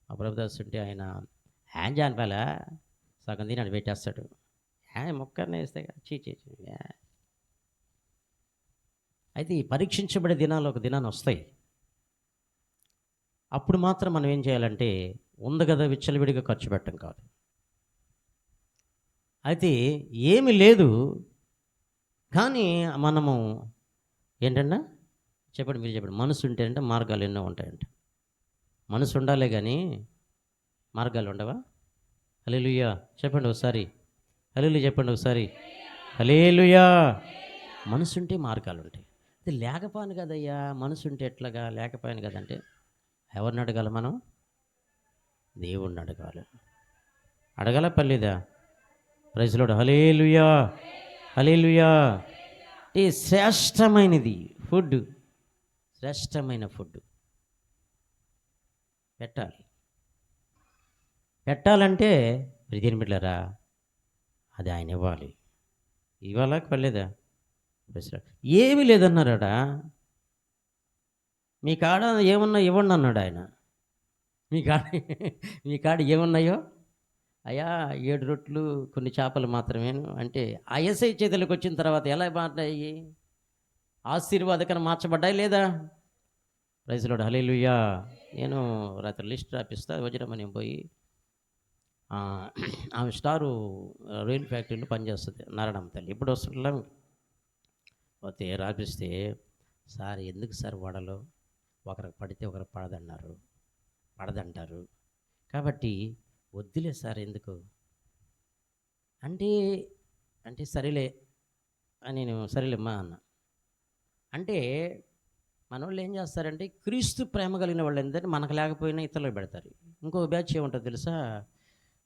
మా ప్రభుదాస్ ఉంటే ఆయన హ్యాండ్ జాన్పాల సగం తిని అటు పెట్టేస్తాడు. మొక్కనే వేస్తే చీ. అయితే ఈ పరీక్షించబడే దినాలు ఒక దినాన్ని వస్తాయి. అప్పుడు మాత్రం మనం ఏం చేయాలంటే ఉంది కదా విచ్చలవిడిగా ఖర్చు పెట్టడం కాదు. అయితే ఏమి లేదు, కానీ మనము ఏంటంటే చెప్పండి, మీరు చెప్పండి. మనసు ఉంటే అంటే మార్గాలు ఎన్నో ఉంటాయంట. మనసు ఉండాలే కానీ మార్గాలు ఉండవా? హల్లెలూయా చెప్పండి ఒకసారి. హల్లెలూయా చెప్పండి ఒకసారి. హల్లెలూయా. మనసుంటే మార్గాలు ఉంటాయి. అది లేకపోను కదయ్యా, మనసుంటే ఎట్లాగా, లేకపోయాను కదంటే ఎవరిని అడగాలి మనం? దేవుణ్ణి అడగాలి. అడగాల పర్లేదా? Praise Lord. Hallelujah hallelujah. ఈ శ్రేష్టమైనది ఫుడ్, శ్రేష్టమైన ఫుడ్ పెట్టాలి. పెట్టాలంటే ప్రియమైన బిడ్డలారా అది ఆయన ఇవ్వాలి. ఇవ్వాలా పర్లేదా? ఏమీ లేదన్నారట. మీ కాడ ఏమన్నా ఇవ్వండి అన్నాడు ఆయన. మీ కాడ మీ కాడ ఏమున్నాయో అయ్యా 7 రొట్లు కొన్ని చేపలు మాత్రమేను అంటే ఆ యేసయ్య చేతులకు వచ్చిన తర్వాత ఎలా మాట్లాయి? ఆశీర్వాదకరం మార్చబడ్డాయి లేదా? Praise Lord. హల్లెలూయా. నేను రాత్రి లిస్ట్ రాపిస్తా వజ్రమని పోయి ఆమె స్టారు రొయ్యల ఫ్యాక్టరీలో పనిచేస్తుంది నారాయణమ్మ తల్లి. ఇప్పుడు వస్తుంటా పోతే రాపిస్తే, సార్ ఎందుకు సార్ వడలు ఒకరికి పడితే ఒకరికి పడదంటారు, కాబట్టి వద్దులే సార్ ఎందుకు అంటే అంటే సరేలే అని నేను సరేలేమ్మా అన్న. అంటే మనోళ్ళు ఏం చేస్తారంటే క్రీస్తు ప్రేమ కలిగిన వాళ్ళు ఏంటంటే మనకు లేకపోయినా ఇతరులకు పెడతారు. ఇంకో బ్యాచ్ ఏముంటుంది తెలుసా?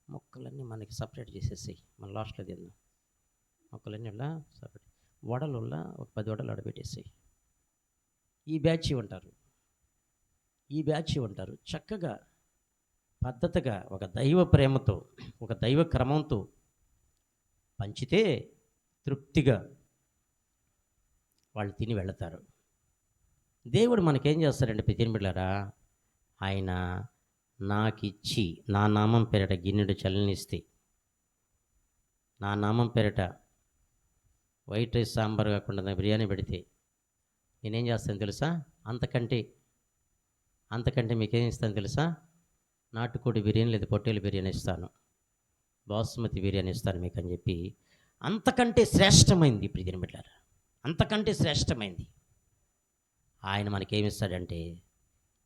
మొక్కలన్నీ మనకి సపరేట్ చేసేసాయి, మన లాస్ట్లో తిందాం. మొక్కలన్నీ ఇలా సపరేట్, వడలు ఒక 10 వడలు ఆడబెట్టేసాయి. ఈ బ్యాచ్ ఉంటారు చక్కగా పద్ధతిగా ఒక దైవ ప్రేమతో ఒక దైవ క్రమంతో పంచితే తృప్తిగా వాళ్ళు తిని వెళతారు. దేవుడు మనకేం చేస్తారంటే ప్రియమైన బిడ్డలారా, ఆయన నాకిచ్చి నా నామం పేరట గిన్నెడు చల్లనిస్తే, నా నామం పేరట వైట్ రైస్ సాంబార్ కాకుండా బిర్యానీ పెడితే నేనేం చేస్తాను తెలుసా? అంతకంటే మీకేం ఇస్తాను తెలుసా? నాటుకోడి బిర్యానీ లేదా పొట్టేలు బిర్యానీ ఇస్తాను, బాస్మతి బిర్యానీ ఇస్తాను మీకు అని చెప్పి. అంతకంటే శ్రేష్టమైంది ప్రియమైన బిడ్డలారా, అంతకంటే శ్రేష్టమైంది ఆయన మనకేమిస్తాడంటే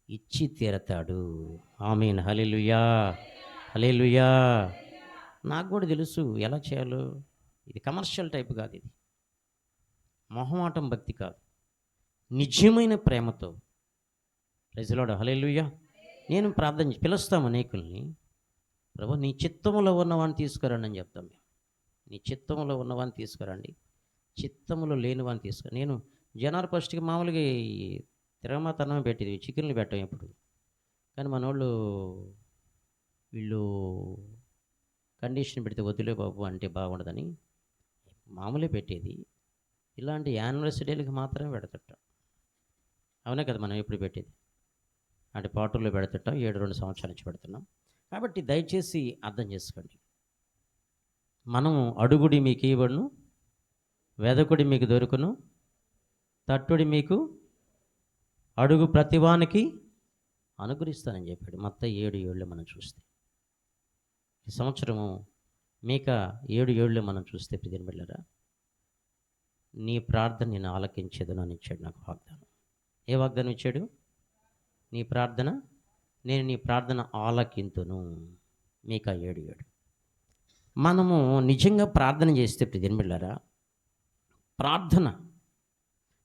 ఇచ్చి తీరతాడు. ఆమేన్. హల్లెలూయా హల్లెలూయా. నాకు కూడా తెలుసు ఎలా చేయాలో. ఇది కమర్షియల్ టైప్ కాదు, ఇది మొహమాటం భక్తి కాదు, నిజమైన ప్రేమతో. Praise Lord. హల్లెలూయా. నేను ప్రార్థన పిలుస్తాము అనేకుల్ని, ప్రభు నీ చిత్తములో ఉన్నవాన్ని తీసుకురండి అని చెప్తాం మేము. నీ చిత్తములో ఉన్నవాన్ని తీసుకురండి, చిత్తములో లేనివాన్ని తీసుకురా. నేను జనవరి 1కి మామూలుగా తిరగమాత అన్నం పెట్టేది, చికెన్లు పెట్టాం ఎప్పుడు. కానీ మన వాళ్ళు వీళ్ళు కండిషన్ పెడితే వద్దులే బాబు అంటే బాగుండదని మామూలే పెట్టేది. ఇలాంటి యానివర్సరీలకు మాత్రమే పెడుతుంటాం. అవునే కదా మనం ఎప్పుడు పెట్టేది, అంటే పాటల్లో పెడుతుంటాం. 7-2 సంవత్సరాల నుంచి పెడుతున్నాం. కాబట్టి దయచేసి అర్థం చేసుకోండి. మనము అడుగుడి మీకు ఇవ్వబడును, వెదకుడి మీకు దొరుకును, తట్టుడి మీకు అడుగు ప్రతివానికి అనుగ్రహిస్తానని చెప్పాడు మత్తయి 7:7 మనం చూస్తే. ఈ సంవత్సరము మీకా 7:7 మనం చూస్తే ప్రియమైన బిడ్డలారా, నీ ప్రార్థన నేను ఆలకించేదను అని ఇచ్చాడు నాకు వాగ్దానం. ఏ వాగ్దానం ఇచ్చాడు? నీ ప్రార్థన, నేను నీ ప్రార్థన ఆలకింతును. మీకా 7:7. మనము నిజంగా ప్రార్థన చేస్తే ప్రియమైన బిడ్డలారా, ప్రార్థన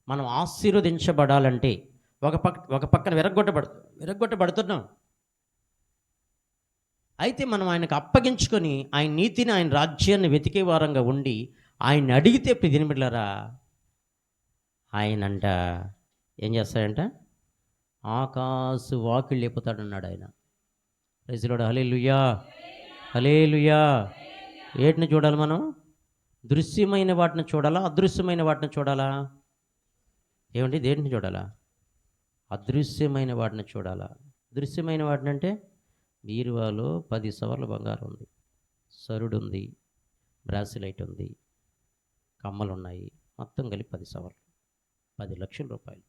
మనం ఆశీర్వదించబడాలంటే ఒక పక్కన విరగ్గొట్టబడుతున్నాం. అయితే మనం ఆయనకు అప్పగించుకొని ఆయన నీతిని ఆయన రాజ్యాన్ని వెతికే వారంగా ఉండి ఆయన్ని అడిగితే ప్రియమైన బిడ్డలారా, ఆయనంట ఏం చేస్తాడంట? ఆకాశు వాకిళ్ళు లేపుతాడన్నాడు ఆయన. Praise Lord. హల్లెలూయా హల్లెలూయా. ఏటిని చూడాలి మనం? దృశ్యమైన వాటిని చూడాలా, అదృశ్యమైన వాటిని చూడాలా? ఏమండి, దేనిని చూడాలా? అదృశ్యమైన వాటిని చూడాలా. దృశ్యమైన వాటిని అంటే బీరువాలో 10 సవర్ల బంగారం ఉంది, సరుడు ఉంది, బ్రాసిలైట్ ఉంది, కమ్మలు ఉన్నాయి, మొత్తం కలిపి 10 సవర్లు, 10 లక్షల రూపాయలు.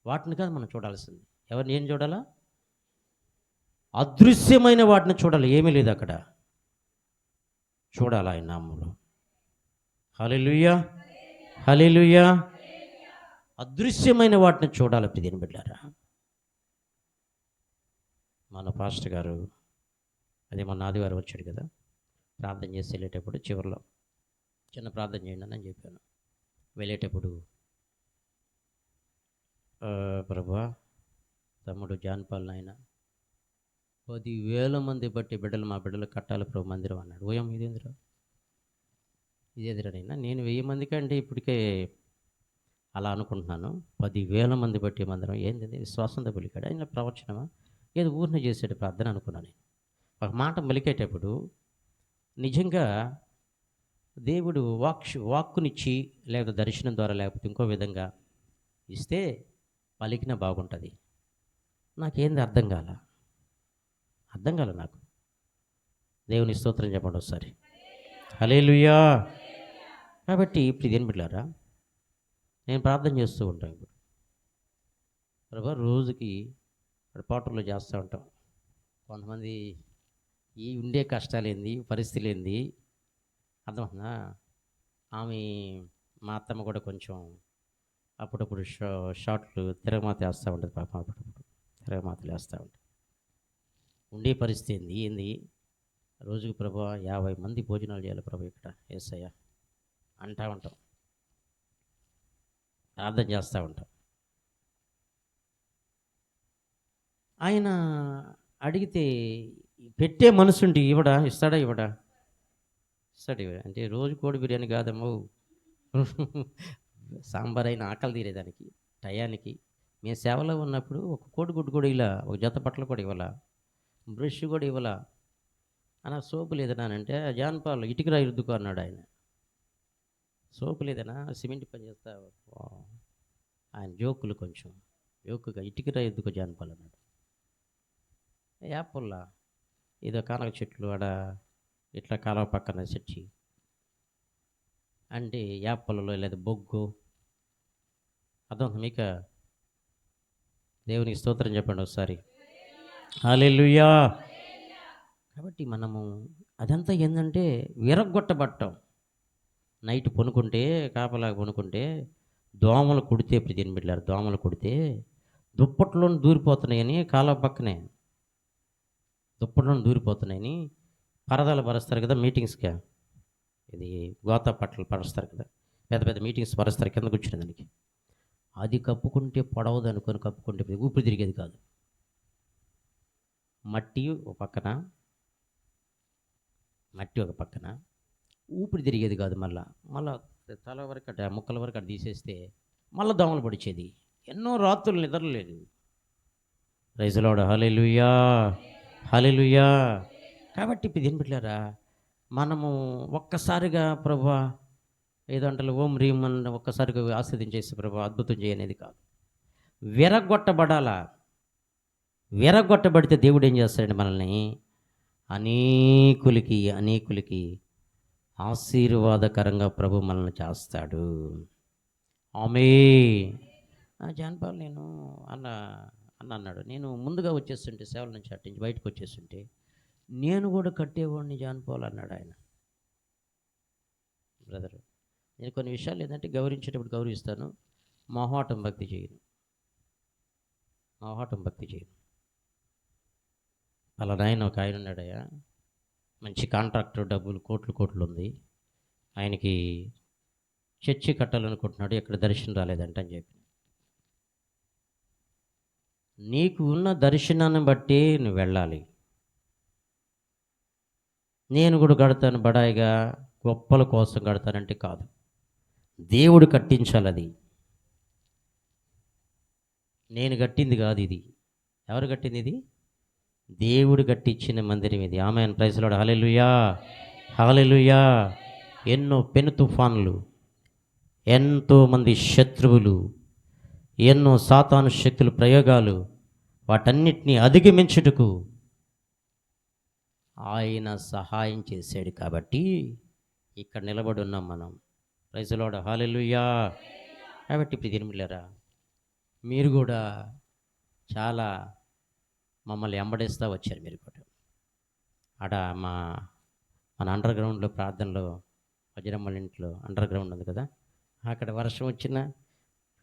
వాటిని కాదు మనం చూడాల్సింది. ఏం చూడాలా? అదృశ్యమైన వాటిని చూడాలి. ఏమీ లేదు అక్కడ. చూడాలి ఆయన నామములో. హల్లెలూయా, హల్లెలూయా. అదృశ్యమైన వాటిని చూడాలి ప్రియమైన బిడ్డలారా. మన పాస్టర్ గారు అదే మొన్న ఆదివారం వచ్చాడు కదా, ప్రార్థన చేసి వెళ్ళేటప్పుడు చివరిలో చిన్న ప్రార్థన చేయండి అని చెప్పాను. వెళ్ళేటప్పుడు ప్రభువా, తమ్ముడు జాన్ పాల్ నాయన 10,000 మంది బట్టి బిడ్డలు, మా బిడ్డలు కట్టాలి ప్రభు మందిరం అన్నాడు. ఓయం ఇదేదిరా నైనా, నేను 1000 మందికి అంటే ఇప్పటికే అలా అనుకుంటున్నాను. 10,000 మంది బట్టి మందిరం ఏంది, విశ్వాసంతో పలికాడు ఆయన ప్రవచనమా, ఏదో ఊరిని చేసాడు ప్రార్థన అనుకున్నాను. ఒక మాట పలికేటప్పుడు నిజంగా దేవుడు వాక్కునిచ్చి లేదా దర్శనం ద్వారా లేకపోతే ఇంకో విధంగా ఇస్తే పలికిన బాగుంటుంది. నాకేంది అర్థం కాల నాకు. దేవుని స్తోత్రం చెప్పండి ఒకసారి. హల్లెలూయా. కాబట్టి ఇప్పుడు ఇదేం బిడ్డలారా, నేను ప్రార్థన చేస్తూ ఉంటాను. ఇప్పుడు ప్రభా రోజుకి పాటల్లో చేస్తూ ఉంటాం. కొంతమంది ఈ ఉండే కష్టాలేంది, పరిస్థితులు ఏంది అర్థమవుతుందా. ఆమె మా అత్తమ్మ కూడా కొంచెం అప్పుడప్పుడు షార్ట్లు తిరగమాత వేస్తూ ఉంటుంది పాపం. అప్పుడప్పుడు తిరగమాతలు వేస్తూ ఉంటుంది. ఉండే పరిస్థితి ఏంది రోజుకి ప్రభా 50 మంది భోజనాలు చేయాలి ప్రభా ఇక్కడ యేసయ్య అంటూ ఉంటాం, ప్రార్థన చేస్తూ ఉంటాం. ఆయన అడిగితే పెట్టే మనసుండి ఇస్తాడా ఇవ్వడా? ఇస్తాడు. అంటే రోజు కోడి బిర్యానీ కాదమ్మో, సాంబార్ అయిన ఆకలి తీరేదానికి టయానికి మేము సేవలో ఉన్నప్పుడు ఒక కోడిగుడ్డు కూడా ఇలా, ఒక జత బట్టలు కూడా ఇవ్వాల, బ్రష్ కూడా ఇవ్వాల. అన్న సోపు లేదనా అంటే జాన్ పాల్ ఇటుకరా ఇరుద్దుకో అన్నాడు ఆయన. సోపు లేదనా సిమెంట్ పని చేస్తా. ఆయన జోకులు కొంచెం జోకుగా ఇటుకరా ఇరుద్దుకో జాన్ పాల్ అన్నాడు. యాపుల్లా ఏదో కానక చెట్లు ఆడ ఇట్లా కాలువ పక్కన చచ్చి అంటే యాపల్లో లేదా బొగ్గు అర్థం మీకు. దేవునికి స్తోత్రం చెప్పండి ఒకసారి. హల్లెలూయా. కాబట్టి మనము అదంతా ఏంటంటే విరగ్గొట్టబట్టం. నైట్ పనుకుంటే కాపలాగా పనుకుంటే దోమలు కుడితే, ఇప్పుడు దీని బిడ్డారు దోమలు కుడితే దుప్పట్లోని దూరిపోతున్నాయని, కాలువ పక్కనే దుప్పట్లోని దూరిపోతున్నాయని పరదాలు పరుస్తారు కదా మీటింగ్స్కి. ఇది గోతా పట్టలు పరుస్తారు కదా, పెద్ద పెద్ద మీటింగ్స్ పరుస్తారు కింద కూర్చునే దానికి. అది కప్పుకుంటే పొడవదు అనుకొని కప్పుకుంటే ఊపిరి తిరిగేది కాదు. మట్టి ఒక పక్కన ఊపిరి తిరిగేది కాదు. మళ్ళా తల వరకు అట ముక్కల వరకు అటు తీసేస్తే మళ్ళీ దోమలు పడిచేది. ఎన్నో రాత్రులు నిద్రలేదు. Praise the Lord. Hallelujah, hallelujah. కాబట్టి ఇప్పుడు ఏం పెట్టారా, మనము ఒక్కసారిగా ప్రభువా ఏదో అంటే ఓం రీం అని ఒక్కసారిగా ఆస్వాదించేసి ప్రభువా అద్భుతం చేయనేది కాదు. విరగొట్టబడితే దేవుడు ఏం చేస్తాడంటే మనల్ని అనేకులకి ఆశీర్వాదకరంగా ప్రభు మనల్ని చేస్తాడు. ఆమేన్. జాన్ పాల్ నేను అన్నాడు, నేను ముందుగా వచ్చేస్తుంటే సేవల నుంచి అట్టించి బయటకు వచ్చేస్తుంటే నేను కూడా కట్టేవాడిని జాన్ పాల్ అన్నాడు ఆయన. బ్రదర్, నేను కొన్ని విషయాలు ఏంటంటే గౌరవించేటప్పుడు గౌరవిస్తాను, మొహాటం భక్తి చేయను. అలా నాయన ఒక ఆయన ఉన్నాడయ్యా, మంచి కాంట్రాక్టర్, డబ్బులు కోట్లు ఉంది, ఆయనకి చర్చి కట్టాలనుకుంటున్నాడు, ఎక్కడ దర్శనం రాలేదంట అని చెప్పి. నీకు ఉన్న దర్శనాన్ని బట్టి నువ్వు వెళ్ళాలి. నేను కూడా కడతాను బడాయిగా గొప్పల కోసం కడతానంటే కాదు, దేవుడు కట్టించాలి. అది నేను కట్టింది కాదు, ఇది ఎవరు కట్టింది? ఇది దేవుడు కట్టించిన మందిరం ఇది. Amen. Praise the Lord. Hallelujah, hallelujah. ఎన్నో పెను తుఫాన్లు, ఎంతోమంది శత్రువులు, ఎన్నో సాతాను శక్తుల ప్రయోగాలు, వాటన్నిటినీ అధిగమించుటకు ఆయన సహాయం చేశాడు. కాబట్టి ఇక్కడ నిలబడి ఉన్నాం మనం. Praise the Lord. హల్లెలూయా. కాబట్టి ఇప్పుడు తిరుమలరా మీరు కూడా చాలా మమ్మల్ని వెంబడిస్తూ వచ్చారు మీరు కూడా. ఆడ మన అండర్ గ్రౌండ్లో ప్రార్థనలో వజ్రమ్మల ఇంట్లో అండర్ గ్రౌండ్ ఉంది కదా, అక్కడ వర్షం వచ్చినా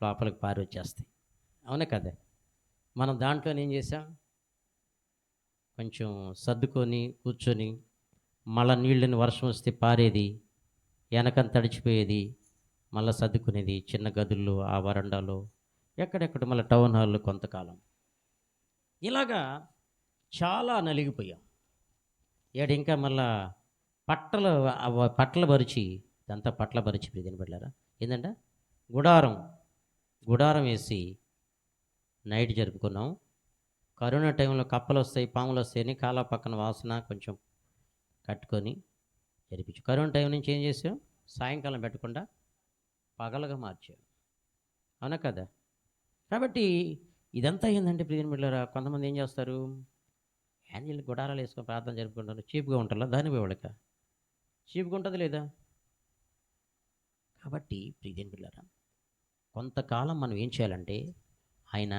లోపలికి పారి వచ్చేస్తాయి. అవునా కదా? మనం దాంట్లో ఏం చేసాం, కొంచెం సర్దుకొని కూర్చొని మళ్ళీ నీళ్ళని వర్షం వస్తే పారేది, వెనకంత తడిచిపోయేది, మళ్ళీ సర్దుకునేది చిన్న గదుల్లో, ఆ వరండాలో, ఎక్కడెక్కడ మళ్ళీ టౌన్ హాల్లో కొంతకాలం. ఇలాగా చాలా నలిగిపోయాం. ఇంకా మళ్ళా పట్టలు పరిచి, ఇదంతా పట్ల పరిచి దీని పెట్టారా ఏంటంటే గుడారం వేసి నైట్ జరుపుకున్నాం. కరోనా టైంలో కప్పలు వస్తాయి, పాములు వస్తాయని కాలా పక్కన వాసన కొంచెం కట్టుకొని జరిపించు. కరోనా టైం నుంచి ఏం చేసాం, సాయంకాలం పెట్టకుండా పగలగా మార్చాం. అవునా కదా? కాబట్టి ఇదంతా ఏంటంటే ప్రియమైన బిడ్డలారా, కొంతమంది ఏం చేస్తారు, యాన్యువల్ గుడారాలు వేసుకొని ప్రార్థన జరుపుకుంటారు. చీప్గా ఉంటారా దాని వాళ్ళక? చీప్గా ఉంటుంది లేదా? కాబట్టి ప్రియమైన బిడ్డలారా, కొంతకాలం మనం ఏం చేయాలంటే, ఆయన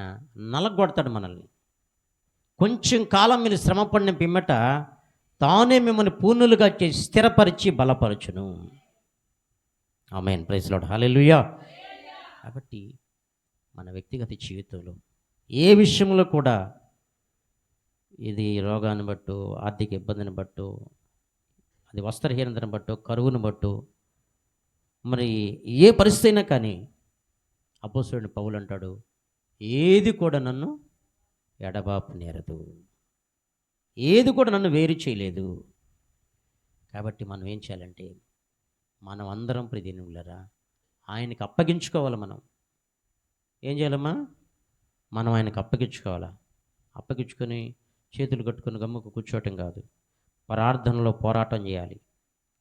నలగొడతాడు మనల్ని. కొంచెం కాలం మీరు శ్రమ పడిన పిమ్మట తానే మిమ్మల్ని పూర్ణులుగా చేసి స్థిరపరిచి బలపరచును. ఆమేన్. Praise Lord. హల్లెలూయా. కాబట్టి మన వ్యక్తిగత జీవితంలో ఏ విషయంలో కూడా, ఇది రోగాన్ని బట్టు, ఆర్థిక ఇబ్బందిని బట్టు, అది వస్త్రహీనతను బట్టు, కరువును బట్టు, మరి ఏ పరిస్థితి అయినా కానీ అపోస్తలుడైన పౌలు అంటాడు, ఏది కూడా నన్ను ఎడబాపు నేరదు, ఏది కూడా నన్ను వేరు చేయలేదు. కాబట్టి మనం ఏం చేయాలంటే, మనం అందరం ప్రియదేనులరా ఆయనకి అప్పగించుకోవాలి. మనం ఏం చేయాలమ్మా, మనం ఆయనకు అప్పగించుకోవాలా. అప్పగించుకొని చేతులు కట్టుకొని గమ్ముకు కూర్చోవటం కాదు, ప్రార్థనలో పోరాటం చేయాలి.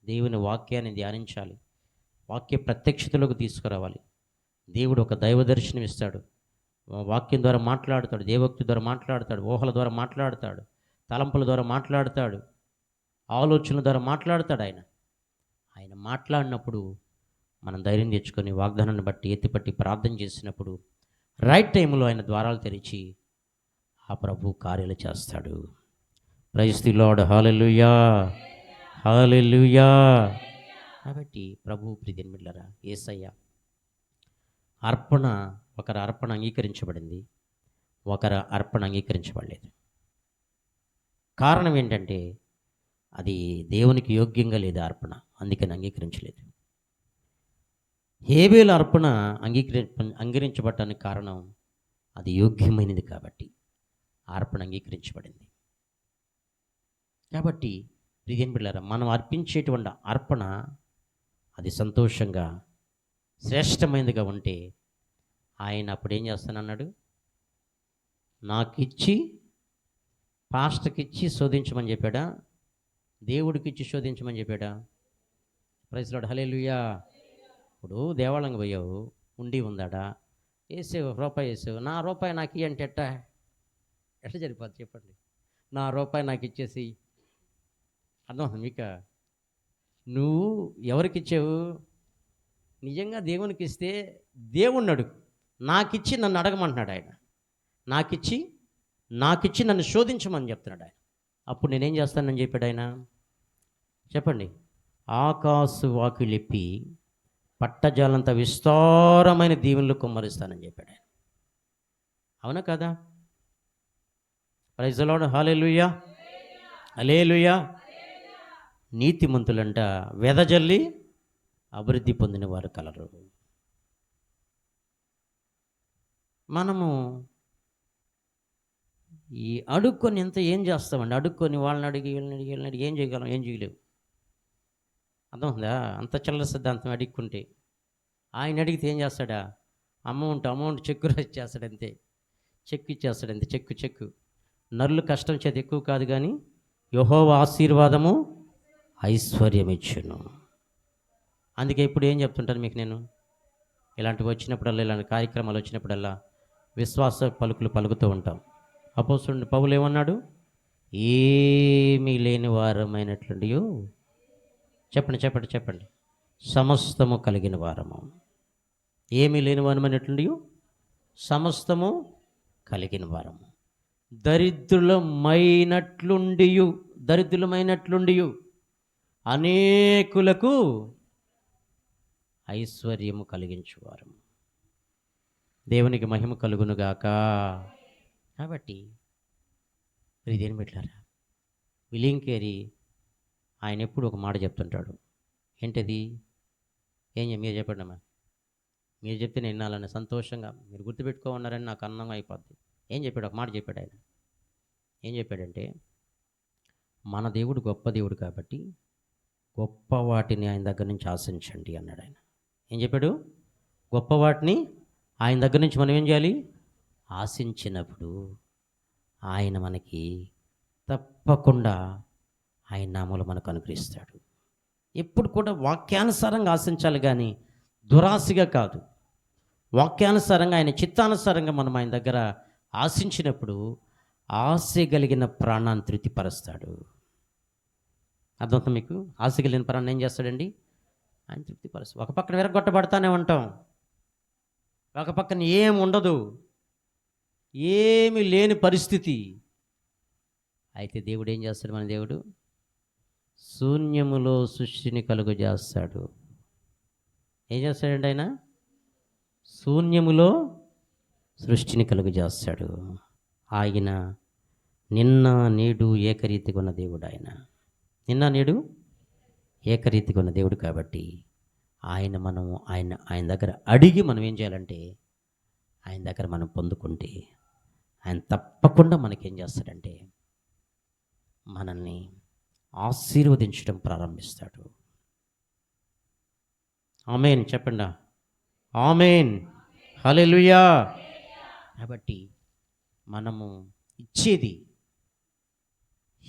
దేవుని వాక్యాన్ని ధ్యానించాలి, వాక్య ప్రత్యక్షతలోకి తీసుకురావాలి. దేవుడు ఒక దైవ దర్శనం ఇస్తాడు, వాక్యం ద్వారా మాట్లాడతాడు, దేవోక్తి ద్వారా మాట్లాడతాడు, ఊహల ద్వారా మాట్లాడతాడు, తలంపుల ద్వారా మాట్లాడతాడు, ఆలోచనల ద్వారా మాట్లాడతాడు. ఆయన మాట్లాడినప్పుడు మనం ధైర్యం తెచ్చుకొని వాగ్దానాన్ని బట్టి ఎత్తిపట్టి ప్రార్థన చేసినప్పుడు రైట్ టైంలో ఆయన ద్వారాలు తెరిచి ఆ ప్రభు కార్యాలు చేస్తాడు. Praise the Lord. Hallelujah, hallelujah. కాబట్టి ప్రభు ప్రియమైన బిడ్డలారా, యేసయ్య అర్పణ, ఒకరి అర్పణ అంగీకరించబడింది, ఒకరి అర్పణ అంగీకరించబడలేదు. కారణం ఏంటంటే, అది దేవునికి యోగ్యంగా లేదు అర్పణ, అందుకని అంగీకరించలేదు. హేబేలు అర్పణ అంగీకరించబడటానికి కారణం అది యోగ్యమైనది కాబట్టి అర్పణ అంగీకరించబడింది. కాబట్టి ప్రియమైన బిడ్డలారా, మనం అర్పించేటువంటి అర్పణ అది సంతోషంగా శ్రేష్టమైనదిగా ఉంటే ఆయన అప్పుడు ఏం చేస్తానన్నాడు, నాకు ఇచ్చి పాస్టర్కి ఇచ్చి శోధించమని చెప్పాడా, దేవుడికి ఇచ్చి శోధించమని చెప్పాడా? Praise Lord. హల్లెలూయా. ఇప్పుడు దేవాలయంకి పోయావు, ఉండి ఉందాడా, వేసేవు, రూపాయి వేసావు, నా రూపాయి నాకు ఇయ్యి అంటే ఎట్లా జరిపోద్ది చెప్పండి? నా రూపాయి నాకు ఇచ్చేసి, అర్థమవుతుంది మీకు? నువ్వు ఎవరికి ఇచ్చావు? నిజంగా దేవునికి ఇస్తే దేవుణ్ణి అడుగు, నాకిచ్చి నన్ను అడగమంటున్నాడు ఆయన. నాకిచ్చి నన్ను శోధించమని చెప్తున్నాడు ఆయన. అప్పుడు నేనేం చేస్తానని చెప్పాడు ఆయన? చెప్పండి. ఆకాశు వాకిలిప్పి పట్టజాలంత విస్తారమైన దీవెనలు కుమ్మరిస్తానని చెప్పాడు ఆయన. అవునా కదా? Praise the Lord. Hallelujah, hallelujah. నీతిమంతులంట వెదజల్లి అభివృద్ధి పొందిన వారు కలరు. మనము ఈ అడుక్కొని ఎంత ఏం చేస్తామండి? అడుక్కొని వాళ్ళని అడిగి వీళ్ళని అడిగి ఏం చేయగలం? ఏం చేయలేవు. అర్థమవుతుందా? అంత చిల్లర సిద్ధాంతం అడుక్కుంటే. ఆయన అడిగితే ఏం చేస్తాడా? అమౌంట్ చెక్కు రాసి చేస్తాడు అంతే, చెక్కు ఇచ్చేస్తాడు అంతే. చెక్కు నరులు కష్టం చేత ఎక్కువ కాదు, కానీ యెహోవా ఆశీర్వాదము ఐశ్వర్యం ఇచ్చును. అందుకే ఇప్పుడు ఏం చెప్తుంటాను మీకు నేను, ఇలాంటివి వచ్చినప్పుడల్లా, ఇలాంటి కార్యక్రమాలు వచ్చినప్పుడల్లా విశ్వాస పలుకులు పలుకుతూ ఉంటాం. అపోస్తలుడైన పౌలు ఏమన్నాడు? ఏమీ లేని వారమైనట్లుండి, చెప్పండి, సమస్తము కలిగిన వారము. ఏమీ లేని వారమైనట్లుండి సమస్తము కలిగిన వారము. దరిద్రులమైనట్లుండియు దరిద్రులమైనట్లుండియు అనేకులకు ఐశ్వర్యము కలిగించువారు. దేవునికి మహిమ కలుగునుగాక. కాబట్టి ప్రియదేని బిడ్డలారా, విలియం కేరీ ఆయన ఎప్పుడు ఒక మాట చెప్తుంటాడు. ఏంటది? మీరు చెప్పండమ్మా. మీరు చెప్తే నేను వినాలని సంతోషంగా మీరు గుర్తుపెట్టుకోమన్నారని నాకు అన్నంగా అయిపోద్ది. ఏం చెప్పాడు? ఒక మాట చెప్పాడు ఆయన. ఏం చెప్పాడంటే, మన దేవుడు గొప్ప దేవుడు కాబట్టి గొప్ప వాటిని ఆయన దగ్గర నుంచి ఆశించండి అన్నాడు ఆయన. ఏం చెప్పాడు? గొప్ప వాటిని ఆయన దగ్గర నుంచి మనం ఏం చేయాలి? ఆశించినప్పుడు ఆయన మనకి తప్పకుండా ఆయన నామములో మనకు అనుగ్రహిస్తాడు. ఎప్పుడు కూడా వాక్యానుసారంగా ఆశించాలి, కానీ దురాశగా కాదు. వాక్యానుసారంగా ఆయన చిత్తానుసారంగా మనం ఆయన దగ్గర ఆశించినప్పుడు ఆశ కలిగిన ప్రాణాన్ని తృప్తిపరుస్తాడు. అర్థమవుతుంది మీకు? ఆశ కలిగిన ప్రాణాన్ని ఏం చేస్తాడండి? ఆయన తృప్తిపరుస్తాడు. ఒక పక్కన విరగొట్టబడతానే ఉంటాం, ఒక పక్కన ఏం ఉండదు, ఏమి లేని పరిస్థితి. అయితే దేవుడు ఏం చేస్తాడు? మన దేవుడు శూన్యములో సృష్టిని కలుగు చేస్తాడు. ఏం చేస్తాడండి ఆయన? శూన్యములో సృష్టిని కలుగు చేస్తాడు. ఆయన నిన్న నేడు ఏకరీతిగా ఉన్న దేవుడు. ఆయన నిన్న నేడు ఏకరీతిగా ఉన్న దేవుడు కాబట్టి ఆయన దగ్గర అడిగి మనం ఏం చేయాలంటే, ఆయన దగ్గర మనం పొందుకుంటే ఆయన తప్పకుండా మనకేం చేస్తాడంటే మనల్ని ఆశీర్వదించడం ప్రారంభిస్తాడు. ఆమేన్ చెప్పండి. ఆమేన్, హల్లెలూయా. కాబట్టి మనము ఇచ్చేది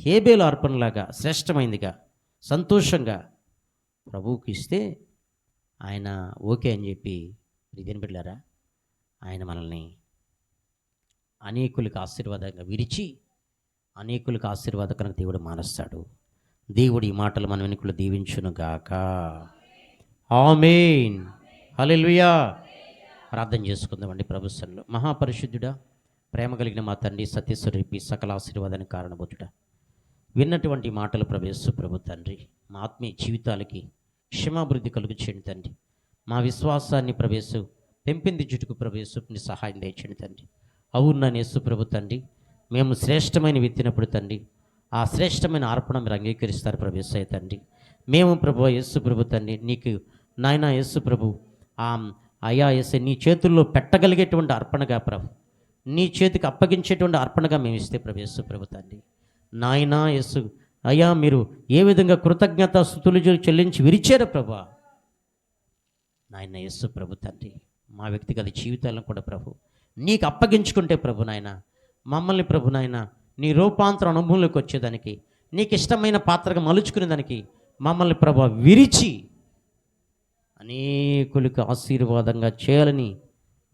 హేబేలు అర్పణలాగా శ్రేష్టమైందిగా సంతోషంగా ప్రభువుకి ఇస్తే ఆయన ఓకే అని చెప్పి ఇదేని బిడ్డలారా, ఆయన మనల్ని అనేకులకు ఆశీర్వాదంగా విరిచి అనేకులకు ఆశీర్వాదకరంగా దేవుడు మారుస్తాడు. దేవుడి ఈ మాటలు మన వెనుకలు దీవించునుగాక. ఆమేన్, హల్లెలూయా. ప్రార్థన చేసుకుందామండి ప్రభుత్వంలో. మహాపరిశుద్ధుడా, ప్రేమ కలిగిన మా తండ్రి, సత్యస్వరూపి, సకల ఆశీర్వాదానికి కారణబోతుడా, విన్నటువంటి మాటలు ప్రభు తండ్రి మా ఆత్మీయ జీవితాలకి క్షమాభివృద్ధి కలుగు చేయండి తండ్రి. మా విశ్వాసాన్ని పెంపొందించుటకు నీ సహాయం దయచేయండి తండ్రి. అవునని యేసు ప్రభు తండ్రి, మేము శ్రేష్టమైన విత్తినప్పుడు తండ్రి ఆ శ్రేష్టమైన అర్పణ మీరు అంగీకరిస్తారు ప్రభు తండ్రి. మేము ప్రభు యేసు ప్రభు తండ్రి నీకు నాయన యేసు ప్రభు అయ్యా యేసు నీ చేతుల్లో పెట్టగలిగేటువంటి అర్పణగా ప్రభు, నీ చేతికి అప్పగించేటువంటి అర్పణగా మేము ఇస్తే ప్రభు తండ్రి నాయనా యేసు అయ్యా, మీరు ఏ విధంగా కృతజ్ఞత స్తుతులు చెల్లించి విరిచారు ప్రభు నాయన యేసు ప్రభు తండ్రి, మా వ్యక్తిగత జీవితాలను కూడా ప్రభు నీకు అప్పగించుకుంటే ప్రభు నాయన మమ్మల్ని ప్రభు నాయన నీ రూపాంతర అనుభవంలోకి వచ్చేదానికి, నీకు ఇష్టమైన పాత్రగా మలుచుకునేదానికి మమ్మల్ని ప్రభు విరిచి అనేకులకు ఆశీర్వాదంగా చేయాలని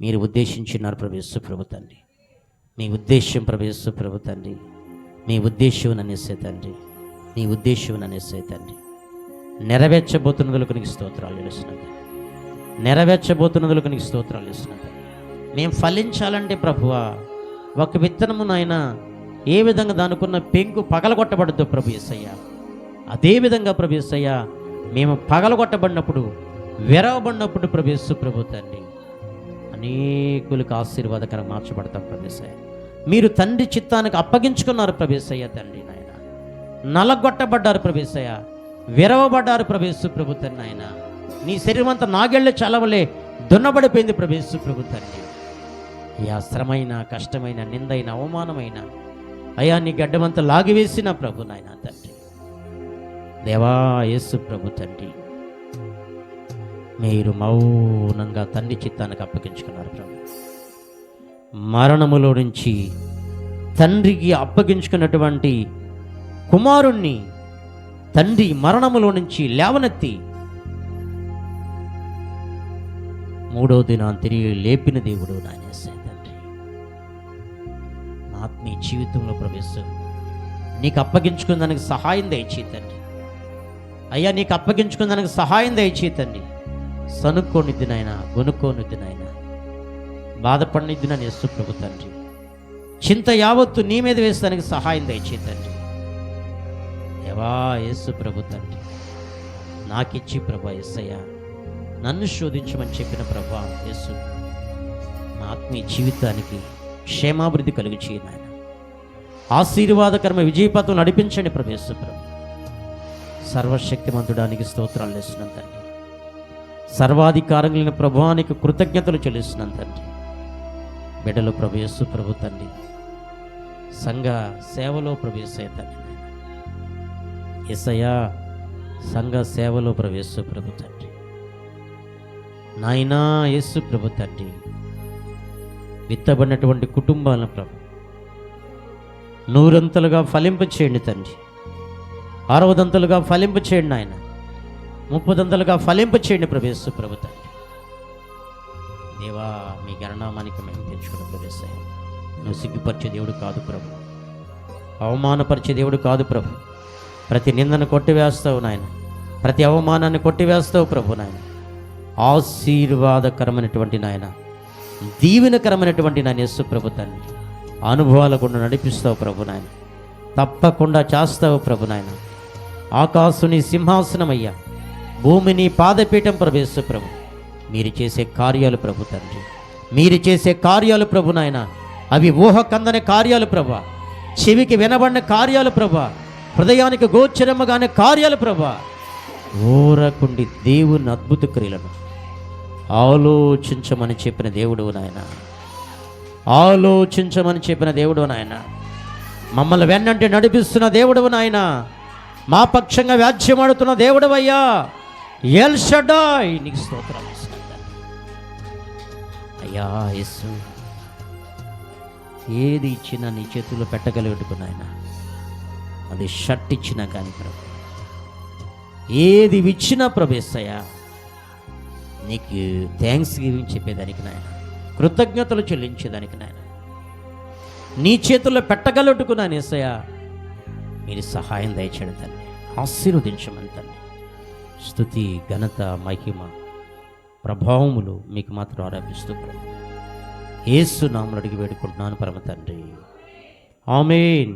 మీరు ఉద్దేశించినారు ప్రభు తండ్రి. మీ ఉద్దేశం ప్రభు తండ్రి, మీ ఉద్దేశం అనేసే తండ్రి, నీ ఉద్దేశం అనేసే తండ్రి నెరవేర్చబోతున్నదులకు నీకు స్తోత్రాలు చేస్తున్నది, నెరవేర్చబోతున్నదులకు నీకు స్తోత్రాలు చేస్తున్నది. మేము ఫలించాలంటే ప్రభువా, ఒక విత్తనము నాయన ఏ విధంగా దానికున్న పెంకు పగలగొట్టబడద్దు ప్రభు యేసయ్య, అదేవిధంగా ప్రభు యేసయ్య మేము పగలగొట్టబడినప్పుడు విరవబడినప్పుడు ప్రభు తండ్రి అనేకులకు ఆశీర్వాదకరంగా మార్చబడతాం ప్రభు యేసయ్య. మీరు తండ్రి చిత్తానికి అప్పగించుకున్నారు ప్రభు యేసయ్య తండ్రి నాయన, నలగొట్టబడ్డారు ప్రభు యేసయ్య, విరవబడ్డారు ప్రభు తండ్రి నాయన. నీ శరీరం అంతా నాగేళ్ల చలవలే దున్నబడిపోయింది ప్రభు తండ్రి. అయ్యా శ్రమైన కష్టమైన నిందైన అవమానమైన అయ్యా నీ గడ్డమంతా లాగివేసిన ప్రభు నాయన తండ్రి దేవా యేసు ప్రభు తండ్రి, మీరు మౌనంగా తండ్రి చిత్తానికి అప్పగించుకున్నారు ప్రభు. మరణములో నుంచి తండ్రికి అప్పగించుకున్నటువంటి కుమారుణ్ణి తండ్రి మరణములో నుంచి లేవనెత్తి మూడో దినాన తిరిగి లేపిన దేవుడు నాయన తండ్రి. మా ఆత్మీయ జీవితంలో నీకు అప్పగించుకున్న దానికి సహాయం దయచేయి తండ్రి. అయ్యా నీకు అప్పగించుకున్న దానికి సహాయం దయచేయి తండ్రి. సనుక్కోనిద్ది నాయన, గొనుక్కోనిద్ది నాయన, బాధపడినిద్ది నాయన యేసు ప్రభు తండ్రి. చింత యావత్తు నీ మీద వేస్తానికి సహాయం దయచేయి తండ్రి. దేవా యేసు ప్రభు తండ్రి, నాకిచ్చి ప్రభా యేసయ్య నన్ను శోధించమని చెప్పిన ప్రభా యేసు, నా ఆత్మీయ జీవితానికి క్షేమాభివృద్ధి కలుగు చేయి నాయన. ఆశీర్వాదకరమ విజయపథం నడిపించండి ప్రభు యేసు ప్రభు. సర్వశక్తిమంతుడానికి స్తోత్రాలు చేస్తున్నాను తండ్రి. సర్వాధికారములైన ప్రభువానికి కృతజ్ఞతలు చెల్లిస్తున్నాను తండ్రి. బిడ్డలు ప్రభు యేసు ప్రభు తండ్రి, సంఘ సేవలో ప్రభు యేసయ్య తండ్రి, యేసయ్యా సంఘ సేవలో ప్రభు యేసు ప్రభు తండ్రి, నాయనా యేసు ప్రభు తండ్రి, విత్తబడినటువంటి కుటుంబాలను ప్రభు నూరంతలుగా ఫలింప చేయండి తండ్రి. 60 ఫలింప చేయండి నాయన. 30 ఫలింప చేయండి ప్రభు యేసు ప్రభు తండ్రి. దేవా మీ గణనామానికి మేము తెచ్చుకున్న ప్రభు యేసయ్య, నువ్వు సిగ్గుపరిచే దేవుడు కాదు ప్రభు, అవమానపరిచే దేవుడు కాదు ప్రభు. ప్రతి నిందను కొట్టివేస్తావు నాయన, ప్రతి అవమానాన్ని కొట్టివేస్తావు ప్రభు నాయన. ఆశీర్వాదకరమైనటువంటి నాయన, దీవెనకరమైనటువంటి నాయన యేసు ప్రభు తండ్రి, అనుభవాల గుండా నడిపిస్తావు ప్రభు నాయన. తప్పకుండా చేస్తావు ప్రభు నాయన. ఆకాశుని సింహాసనమయ్యా, భూమిని పాదపీఠం ప్రభు యేసు ప్రభు. మీరు చేసే కార్యాలు ప్రభు తండ్రి, మీరు చేసే కార్యాలు ప్రభు నాయన, అవి ఊహకందని కార్యాలు ప్రభా, చెవికి వినబడిన కార్యాలు ప్రభా, హృదయానికి గోచరమ్మగానే కార్యాలు ప్రభా. ఊరకుండి దేవుని అద్భుత క్రియలను ఆలోచించమని చెప్పిన దేవుడు నాయన, ఆలోచించమని చెప్పిన దేవుడు నాయన, మమ్మల్ని వెన్నంటే నడిపిస్తున్న దేవుడు నాయన, మా పక్షంగా వ్యాజ్యమాడుతున్న దేవుడు అయ్యా ఎల్ షడ్డాయ్, నీకు స్తోత్రాలు అయ్యా యేసు. ఏది ఇచ్చినా నీ చేతుల్లో పెట్టగలుగుతున్నాయన, అది షర్ట్ ఇచ్చినా కానీ ప్రభు, ఏది ఇచ్చినా ప్రభు యేసయ్యా నీకు థ్యాంక్స్ గివింగ్ చెప్పేదానికి నాయన, కృతజ్ఞతలు చెల్లించేదానికి నాయన, నీ చేతుల్లో పెట్టగలుగుతున్నాను యేసయ్యా. మీరు సహాయం దయచేయండి తండ్రి, ఆశీర్వదించమని తండ్రి. స్తుతి ఘనత మహిమ ప్రభావములు మీకు మాత్రం ఆరాధిస్తూ ప్రభు యేసు నామములో అడిగి వేడుకుంటున్నాను పరమ తండ్రి, ఆమేన్.